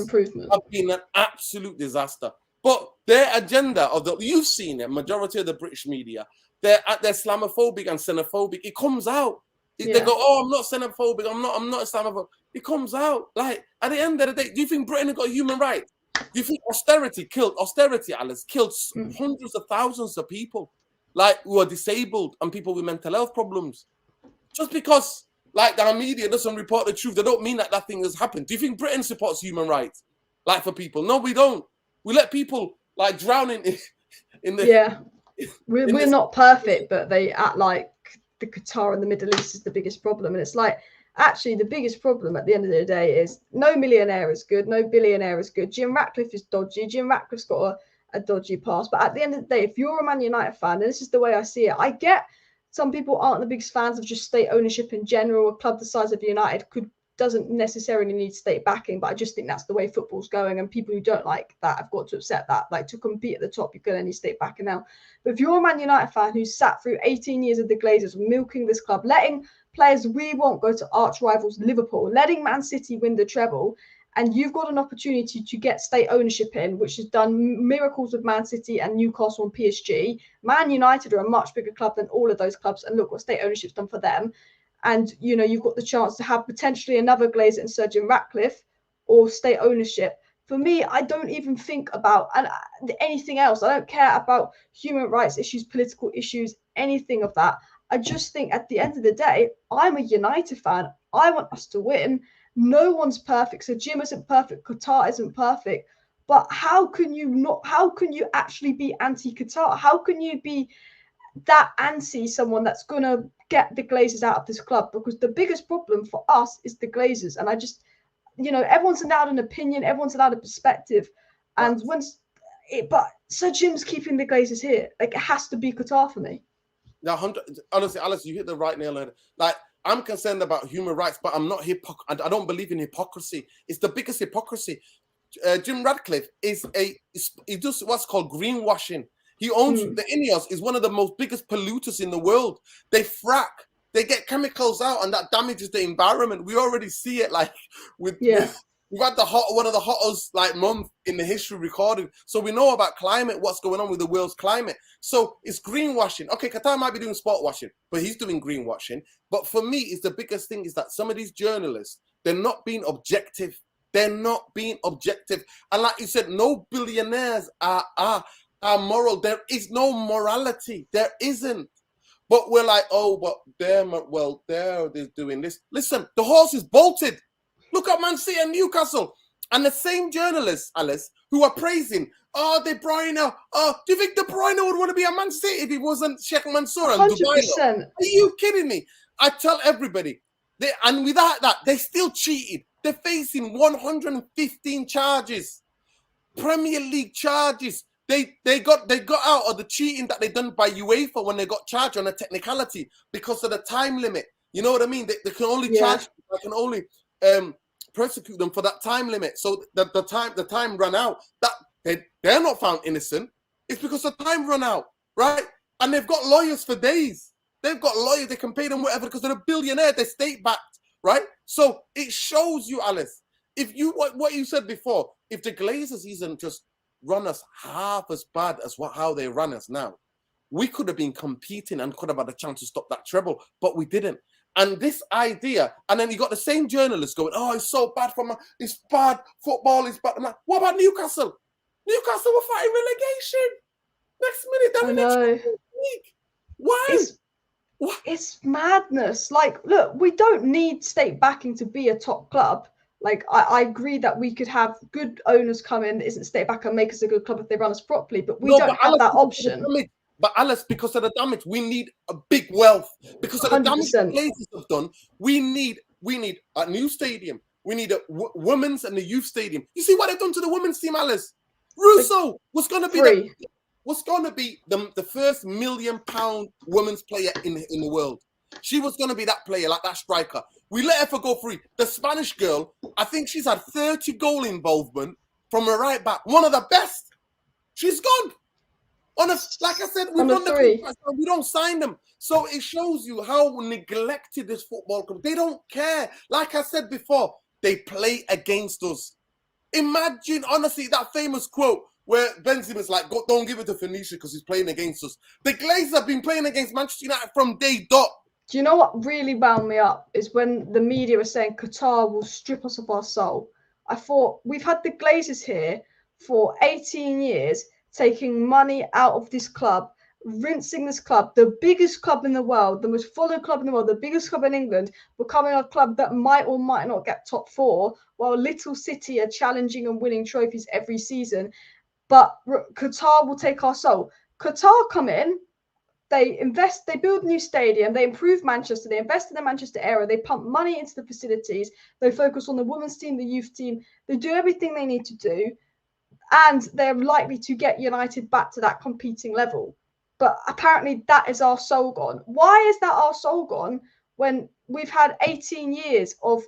have been an absolute disaster. But their agenda you've seen it, majority of the British media, they're Islamophobic and xenophobic. It comes out. They go, oh, I'm not xenophobic, I'm not Islamophobic. It comes out. Like, at the end of the day, do you think Britain has got human rights? Do you think austerity, Alice, killed hundreds of thousands of people, like, who are disabled and people with mental health problems? Just because, like, our media doesn't report the truth, they don't mean that thing has happened. Do you think Britain supports human rights, like, for people? No, we don't. We let people, like, drown in the... Yeah. We're not perfect, but they act like the Qatar and the Middle East is the biggest problem. And it's like, actually, the biggest problem at the end of the day is no millionaire is good, no billionaire is good. Jim Ratcliffe is dodgy. Jim Ratcliffe's got a dodgy past. But at the end of the day, if you're a Man United fan, and this is the way I see it, I get some people aren't the biggest fans of just state ownership in general. A club the size of United doesn't necessarily need state backing, but I just think that's the way football's going, and people who don't like that have got to accept that. Like, to compete at the top, you're going to need state backing now. But if you're a Man United fan who's sat through 18 years of the Glazers milking this club, letting players we want go to arch rivals Liverpool, letting Man City win the treble. And you've got an opportunity to get state ownership in, which has done miracles with Man City and Newcastle and PSG. Man United are a much bigger club than all of those clubs, and look what state ownership's done for them. And, you know, you've got the chance to have potentially another Glazer and Sir Jim Ratcliffe or state ownership. For me, I don't even think about anything else. I don't care about human rights issues, political issues, anything of that. I just think at the end of the day, I'm a United fan. I want us to win. No one's perfect. So Jim isn't perfect. Qatar isn't perfect. But how can you actually be anti-Qatar? How can you be that anti someone that's going to get the Glazers out of this club? Because the biggest problem for us is the Glazers. And I just, you know, everyone's allowed an opinion. Everyone's allowed a perspective. And but Sir Jim's keeping the Glazers here. Like, it has to be Qatar for me. Now, honestly, Alice, you hit the right nail on it. Like, I'm concerned about human rights, but I'm not I don't believe in hypocrisy. It's the biggest hypocrisy. Jim Ratcliffe he does what's called greenwashing. He owns the Ineos, is one of the most biggest polluters in the world. They frack, they get chemicals out, and that damages the environment. We already see it, like we've had one of the hottest like month in the history recorded. So we know about climate, what's going on with the world's climate. So it's greenwashing. Okay, Qatar might be doing sport washing, but he's doing greenwashing. But for me, it's the biggest thing is that some of these journalists, they're not being objective. They're not being objective. And like you said, no billionaires are moral. There is no morality. There isn't. But we're like, oh, but they're doing this. Listen, the horse is bolted. Look at Man City and Newcastle. And the same journalists, Alice, who are praising, De Bruyne. Do you think De Bruyne would want to be a Man City if he wasn't Sheikh Mansour and 100%. Dubai? Are you kidding me? I tell everybody. And without that, they still cheated. They're facing 115 charges. Premier League charges. They got out of the cheating that they done by UEFA when they got charged on a technicality because of the time limit. You know what I mean? They can only charge. They can only prosecute them for that time limit. So the time run out. That they're not found innocent. It's because the time run out, right? And they've got lawyers for days. They've got lawyers. They can pay them whatever because they're a billionaire. They're state backed, right? So it shows you, Alice, if you what you said before, if the Glazers isn't just run us half as bad as how they run us now, we could have been competing and could have had a chance to stop that treble, but we didn't. And this idea, and then you got the same journalists going, oh, it's so bad it's bad, football is bad. I'm like, what about Newcastle? Newcastle were fighting relegation. Next minute, they're in the Champions League. Why? It's madness. Like, look, we don't need state backing to be a top club. Like, I agree that we could have good owners come in that isn't state back and make us a good club if they run us properly, but we don't have that option. But Alice, because of the damage, we need a big wealth. Because of the 100%. damage the Glazers have done, we need a new stadium. We need a women's and the youth stadium. You see what they've done to the women's team, Alice? Russo was going to be the first £1 million women's player in the world. She was going to be that player, like that striker. We let her go free. The Spanish girl, I think she's had 30 goal involvement from a right back. One of the best. She's gone. Like I said, we don't sign them. So it shows you how neglected this football club. They don't care. Like I said before, they play against us. Imagine, honestly, that famous quote where Benzema's like, don't give it to Phoenicia because he's playing against us. The Glazers have been playing against Manchester United from day dot. Do you know what really wound me up is when the media was saying Qatar will strip us of our soul. I thought, we've had the Glazers here for 18 years, taking money out of this club, rinsing this club, the biggest club in the world, the most followed club in the world, the biggest club in England, becoming a club that might or might not get top four, while Little City are challenging and winning trophies every season. But Qatar will take our soul. Qatar come in, they invest, they build a new stadium, they improve Manchester, they invest in the Manchester area, they pump money into the facilities, they focus on the women's team, the youth team, they do everything they need to do, and they're likely to get United back to that competing level. But apparently that is our soul gone. Why is that our soul gone when we've had 18 years of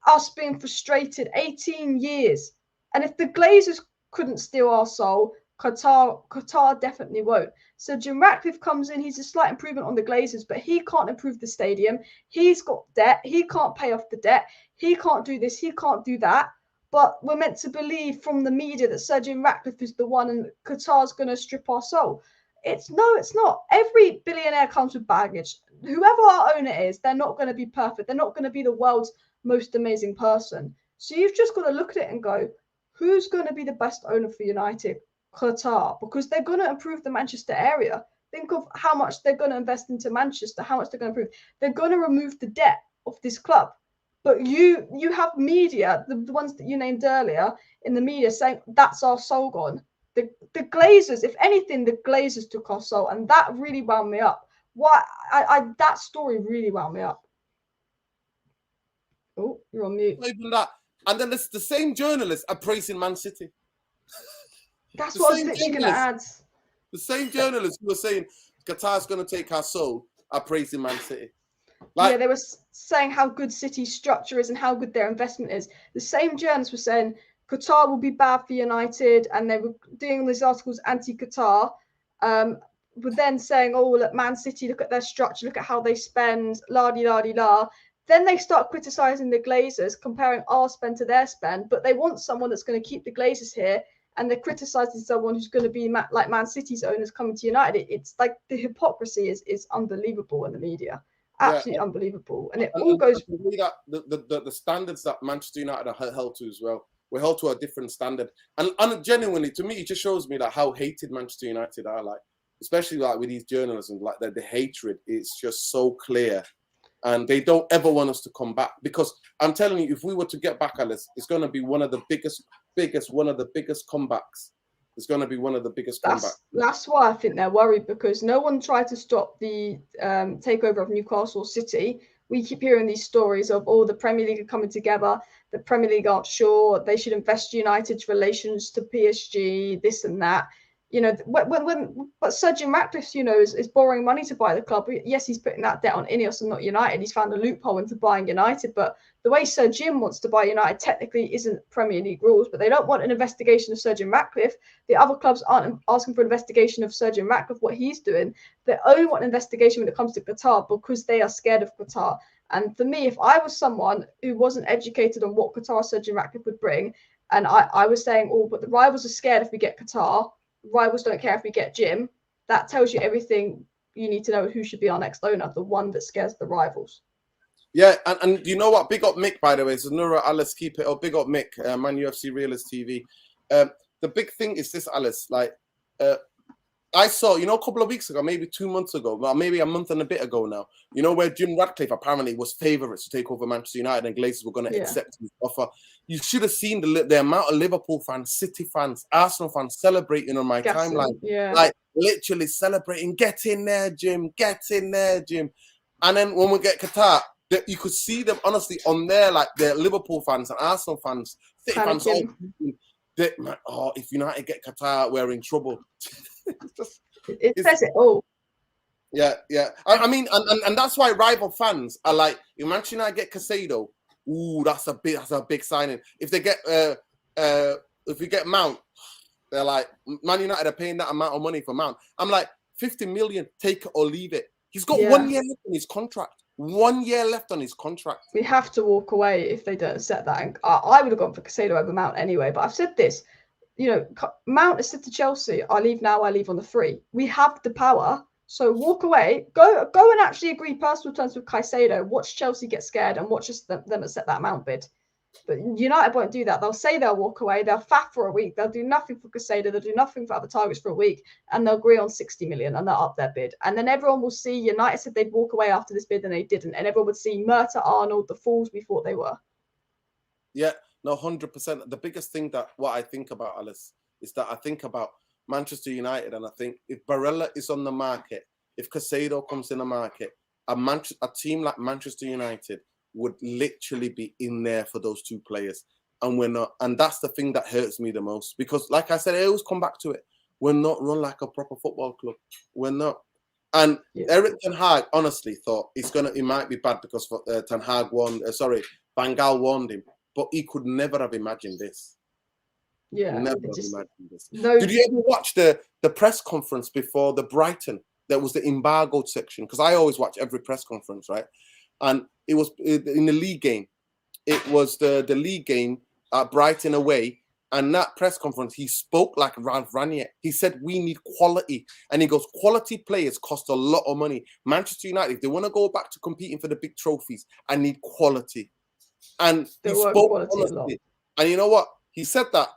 us being frustrated, 18 years? And if the Glazers couldn't steal our soul, Qatar definitely won't. So Jim Ratcliffe comes in, he's a slight improvement on the Glazers, but he can't improve the stadium. He's got debt, he can't pay off the debt, he can't do this, he can't do that. But we're meant to believe from the media that Sir Jim Ratcliffe is the one and Qatar's going to strip our soul. It's not. Every billionaire comes with baggage. Whoever our owner is, they're not going to be perfect. They're not going to be the world's most amazing person. So you've just got to look at it and go, who's going to be the best owner for United? Qatar, because they're going to improve the Manchester area. Think of how much they're going to invest into Manchester, how much they're going to improve. They're going to remove the debt of this club. But you have media, the ones that you named earlier, in the media saying that's our soul gone. The Glazers, if anything, the Glazers took our soul, and that really wound me up. That story really wound me up. Oh, you're on mute. Even that, and then the same journalists are praising Man City. That's what I was literally going to add. The same journalists who were saying Qatar's going to take our soul are praising Man City. Like, they were saying how good City's structure is and how good their investment is. The same journalists were saying Qatar will be bad for United, and they were doing these articles anti-Qatar, but then saying, oh, look, Man City, look at their structure, look at how they spend, la-di-la-di-la. Then they start criticising the Glazers, comparing our spend to their spend, but they want someone that's going to keep the Glazers here, and they're criticising someone who's going to be like Man City's owners coming to United. It's like the hypocrisy is unbelievable in the media. Absolutely unbelievable. And it all goes... The standards that Manchester United are held to as well. We're held to a different standard. And genuinely, to me, it just shows me how hated Manchester United are. Like, especially like with these journalists, and like the hatred is just so clear. And they don't ever want us to come back. Because I'm telling you, if we were to get back, Alice, it's going to be one of the biggest comebacks. It's going to be one of the biggest comebacks. That's why I think they're worried, because no one tried to stop the takeover of Newcastle City. We keep hearing these stories of all the Premier League are coming together. The Premier League aren't sure. They should invest United's relations to PSG, this and that. You know, but Sir Jim Ratcliffe, you know, is borrowing money to buy the club. Yes, he's putting that debt on Ineos and not United. He's found a loophole into buying United. But the way Sir Jim wants to buy United technically isn't Premier League rules, but they don't want an investigation of Sir Jim Ratcliffe. The other clubs aren't asking for an investigation of Sir Jim Ratcliffe, what he's doing. They only want an investigation when it comes to Qatar, because they are scared of Qatar. And for me, if I was someone who wasn't educated on what Qatar Sir Jim Ratcliffe would bring, and I was saying, oh, but the rivals are scared if we get Qatar, rivals don't care if we get Jim, that tells you everything you need to know who should be our next owner, the one that scares the rivals. Yeah, and you know what? Big up Mick, by the way. So Nura, Alice, keep it up. Big up Mick, Man UFC Realist TV. The big thing is this, Alice. Like, I saw, you know, a couple of weeks ago, maybe 2 months ago, well, maybe a month and a bit ago now, you know, where Jim Ratcliffe apparently was favourites to take over Manchester United, and Glazers were going to accept his offer. You should have seen the amount of Liverpool fans, City fans, Arsenal fans celebrating on my timeline. Yeah. Like, literally celebrating, get in there, Jim, get in there, Jim. And then when we get Qatar, you could see them, honestly, on there, like the Liverpool fans and Arsenal fans, City fans, all, if United get Qatar, we're in trouble. It says it all. Yeah. I mean, and that's why rival fans are like, if Manchester United get Caicedo, ooh, that's a big signing. If they get if we get Mount, they're like, Man United are paying that amount of money for Mount. I'm like, 50 million, take it or leave it. He's got 1 year left on his contract. 1 year left on his contract. We have to walk away if they don't set that. And I would have gone for Caicedo over Mount anyway. But I've said this, you know, Mount has said to Chelsea, I leave now, I leave on the free. We have the power. So walk away, go and actually agree personal terms with Caicedo. Watch Chelsea get scared and watch them set that Mount bid. But United won't do that. They'll say they'll walk away. They'll faff for a week. They'll do nothing for Caicedo. They'll do nothing for other targets for a week. And they'll agree on 60 million and they'll up their bid. And then everyone will see United said they'd walk away after this bid and they didn't. And everyone would see Murta, Arnold, the fools we thought they were. Yeah, no, 100%. The biggest thing that what I think about, Alice, is that I think about Manchester United, and I think if Barella is on the market, if Caicedo comes in the market, a team like Manchester United would literally be in there for those two players. And we're not. And that's the thing that hurts me the most. Because like I said, I always come back to it. We're not run like a proper football club. We're not. And Eric Ten Hag honestly thought it might be bad because Ten Hag Van Gaal warned him. But he could never have imagined this. Yeah, Never have imagined this. No. Did you ever watch the press conference before the Brighton? There was the embargoed section, because I always watch every press conference, right? And it was in the league game. It was the league game at Brighton away. And that press conference, he spoke like Ranier. He said, we need quality. And he goes, quality players cost a lot of money. Manchester United, if they want to go back to competing for the big trophies, I need quality. And he spoke honestly. And you know what? He said that.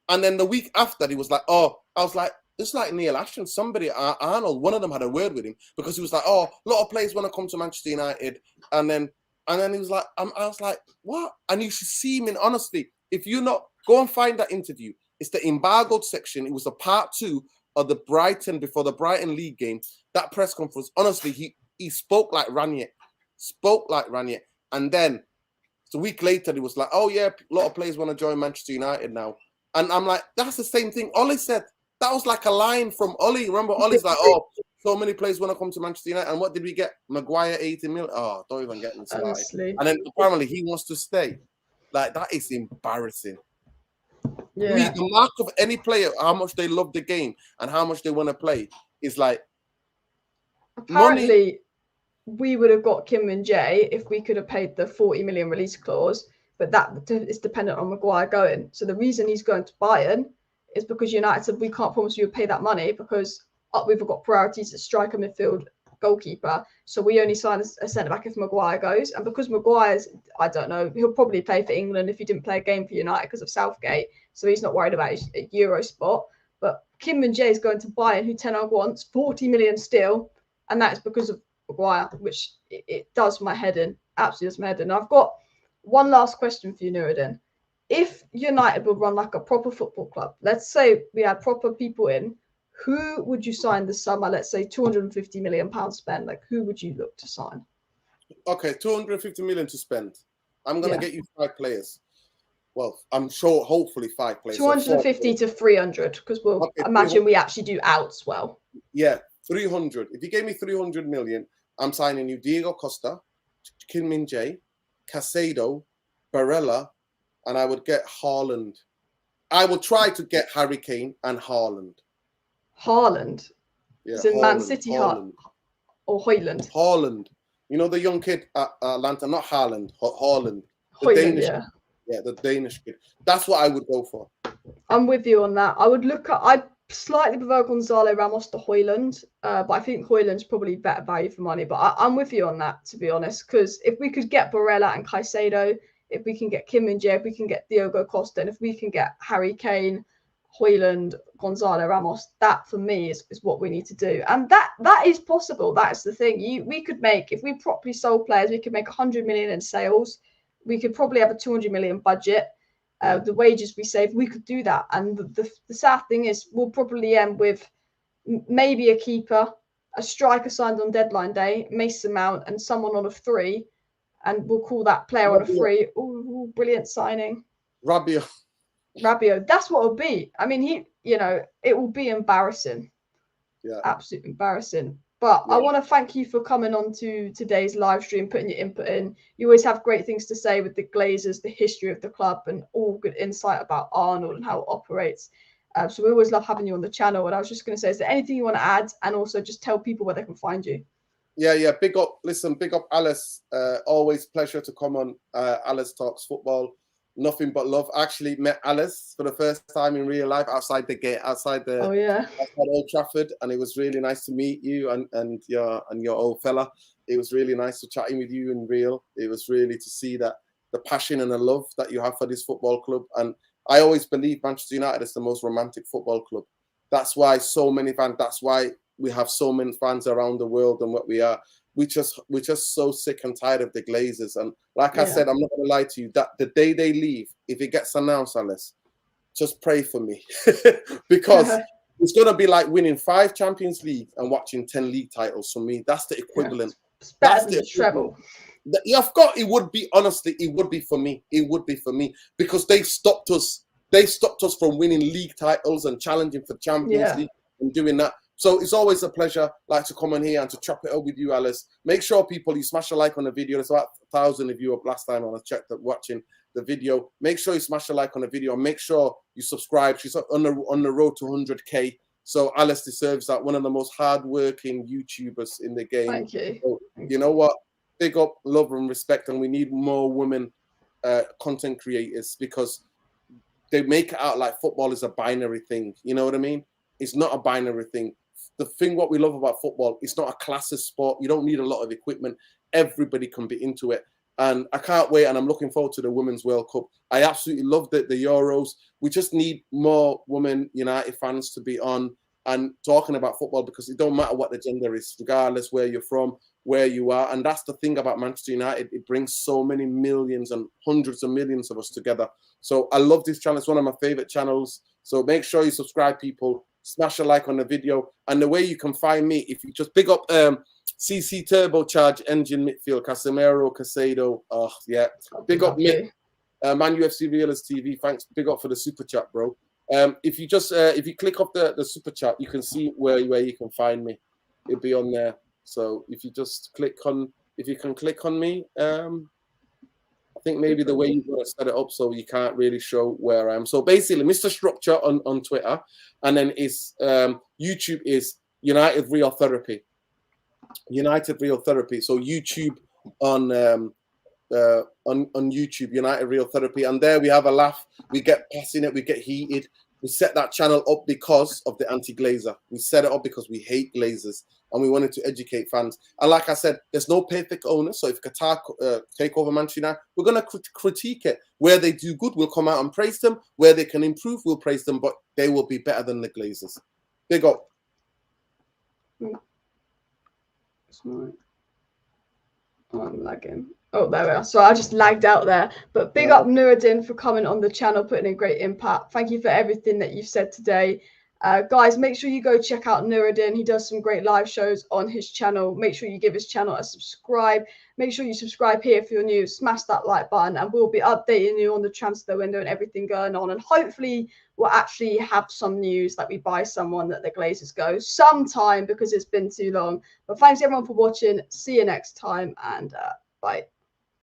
And then the week after, he was like, oh, I was like, it's like Neil Ashton, somebody, Arnold, one of them had a word with him, because he was like, oh, a lot of players want to come to Manchester United. And then he was like, I was like, what? And you should see him in, honestly, if you're not, go and find that interview. It's the embargoed section. It was the part 2 of the Brighton, before the Brighton league game, that press conference. Honestly, he spoke like Ranier. And then a week later, he was like, oh yeah, a lot of players want to join Manchester United now. And I'm like, that's the same thing Ollie said. That was like a line from Ollie. Remember, Ollie's like, oh, so many players want to come to Manchester United. And what did we get? Maguire, 80 million. Oh, don't even get me started. And then apparently he wants to stay. Like, that is embarrassing. Yeah. I mean, the mark of any player, how much they love the game and how much they want to play, is like, apparently money. We would have got Kim and Jay if we could have paid the 40 million release clause, but that is dependent on Maguire going. So the reason he's going to Bayern is because United said, we can't promise you pay that money because we've got priorities at striker, midfield, goalkeeper. So we only sign a centre-back if Maguire goes. And because Maguire's, I don't know, he'll probably play for England if he didn't play a game for United because of Southgate. So he's not worried about his Euro spot. But Kim and Jay is going to Bayern, who Ten Hag wants, 40 million still. And that's because of Maguire, which it does my head in. Absolutely does my head in. I've got one last question for you, Nuruddin. If United would run like a proper football club, let's say we had proper people in, who would you sign this summer? Let's say £250 million spend. Like, who would you look to sign? Okay, 250 million to spend. I'm going to get you 5 players. Well, I'm sure, hopefully 5 players. 250 to 300, because we'll imagine we actually do outs well. Yeah, 300. If you gave me 300 million, I'm signing you Diego Costa, Kim Min-jae, Caicedo, Barella, and I would get Hojlund. I will try to get Harry Kane and Hojlund. Haaland? Yeah, is in Man City, Haaland. Or Hojlund? Haaland. You know the young kid at Atlanta, not Haaland, Haaland. The Hojlund, Danish yeah. kid. Yeah, the Danish kid. That's what I would go for. I'm with you on that. I slightly prefer Gonzalo Ramos to Hojlund, but I think Hojlund's probably better value for money. But I'm with you on that, to be honest, because if we could get Barella and Caicedo, if we can get Kim Min-jae, if we can get Diogo Costa, and if we can get Harry Kane, Hojlund, Gonzalo Ramos, that for me is what we need to do. And that is possible. That's the thing. We could make, if we properly sold players, we could make 100 million in sales. We could probably have a 200 million budget. The wages we save, we could do that. And the sad thing is, we'll probably end with maybe a keeper, a striker signed on deadline day, Mason Mount, and someone on a free, and we'll call that player on a free. Ooh, brilliant signing. Rabiot. That's what it'll be. I mean, it will be embarrassing. Yeah. Absolutely embarrassing. But I want to thank you for coming on to today's live stream, putting your input in. You always have great things to say with the Glazers, the history of the club, and all good insight about Arnold and how it operates. So we always love having you on the channel. And I was just going to say, is there anything you want to add? And also just tell people where they can find you. Yeah. Big up Alice. Always pleasure to come on Alice Talks Football. Nothing but love. I actually met Alice for the first time in real life outside the gate, outside Old Trafford, and it was really nice to meet you and your old fella. It was really nice to chatting with you in real. It was really to see that the passion and the love that you have for this football club. And I always believe Manchester United is the most romantic football club. That's why so many fans. That's why we have so many fans around the world and what we are. We're just so sick and tired of the Glazers. And like I said, I'm not going to lie to you, that the day they leave, if it gets announced, Alice, just pray for me. Because it's going to be like winning 5 Champions League and watching 10 league titles for me. That's the equivalent. It's better than the treble. Yeah, of course, it would be, honestly, it would be for me. It would be for me. Because they stopped us. They stopped us from winning league titles and challenging for Champions League and doing that. So it's always a pleasure, to come on here and to chop it up with you, Alice. Make sure, people, you smash a like on the video. There's about 1,000 of you up last time I checked up watching. the video. Make sure you smash a like on the video. And make sure you subscribe. She's on the road to 100K. So Alice deserves that. One of the most hardworking YouTubers in the game. Thank you. So, you know what? Big up, love and respect. And we need more women content creators, because they make it out like football is a binary thing. You know what I mean? It's not a binary thing. The thing what we love about football, it's not a classist sport. You don't need a lot of equipment. Everybody can be into it. And I can't wait, and I'm looking forward to the Women's World Cup. I absolutely love the Euros. We just need more women United fans to be on and talking about football, because it don't matter what the gender is, regardless where you're from, where you are. And that's the thing about Manchester United. It brings so many millions and hundreds of millions of us together. So I love this channel. It's one of my favorite channels. So make sure you subscribe, people. Smash a like on the video. And the way you can find me, if you just pick up CC Turbocharge Engine Midfield, Casemiro, Caicedo. Oh, yeah. Big up me. Man UFC Realist TV. Thanks. Big up for the super chat, bro. If you just if you click off the super chat, you can see where you can find me. It'll be on there. So if you just click on, if you can click on me, I think maybe the way you're going to set it up so you can't really show where I am. So basically, Mr. Structure on Twitter, and then his YouTube is United Real Therapy. United Real Therapy. So YouTube on YouTube, United Real Therapy, and there we have a laugh. We get passionate, we get heated. We set that channel up because of the anti-Glazer. We set it up because we hate Glazers and we wanted to educate fans. And like I said, there's no perfect owner. So if Qatar take over Manchester United, we're going to critique it. Where they do good, we'll come out and praise them. Where they can improve, we'll praise them. But they will be better than the Glazers. Big up. I'm lagging. Oh, there we are. So I just lagged out there. But big up Nuruddin for coming on the channel, putting in great impact. Thank you for everything that you've said today. Guys, make sure you go check out Nuruddin. He does some great live shows on his channel. Make sure you give his channel a subscribe. Make sure you subscribe here if you're new. Smash that like button, and we'll be updating you on the transfer window and everything going on. And hopefully we'll actually have some news, like we buy someone that the Glazers go sometime, because it's been too long. But thanks everyone for watching. See you next time, and bye.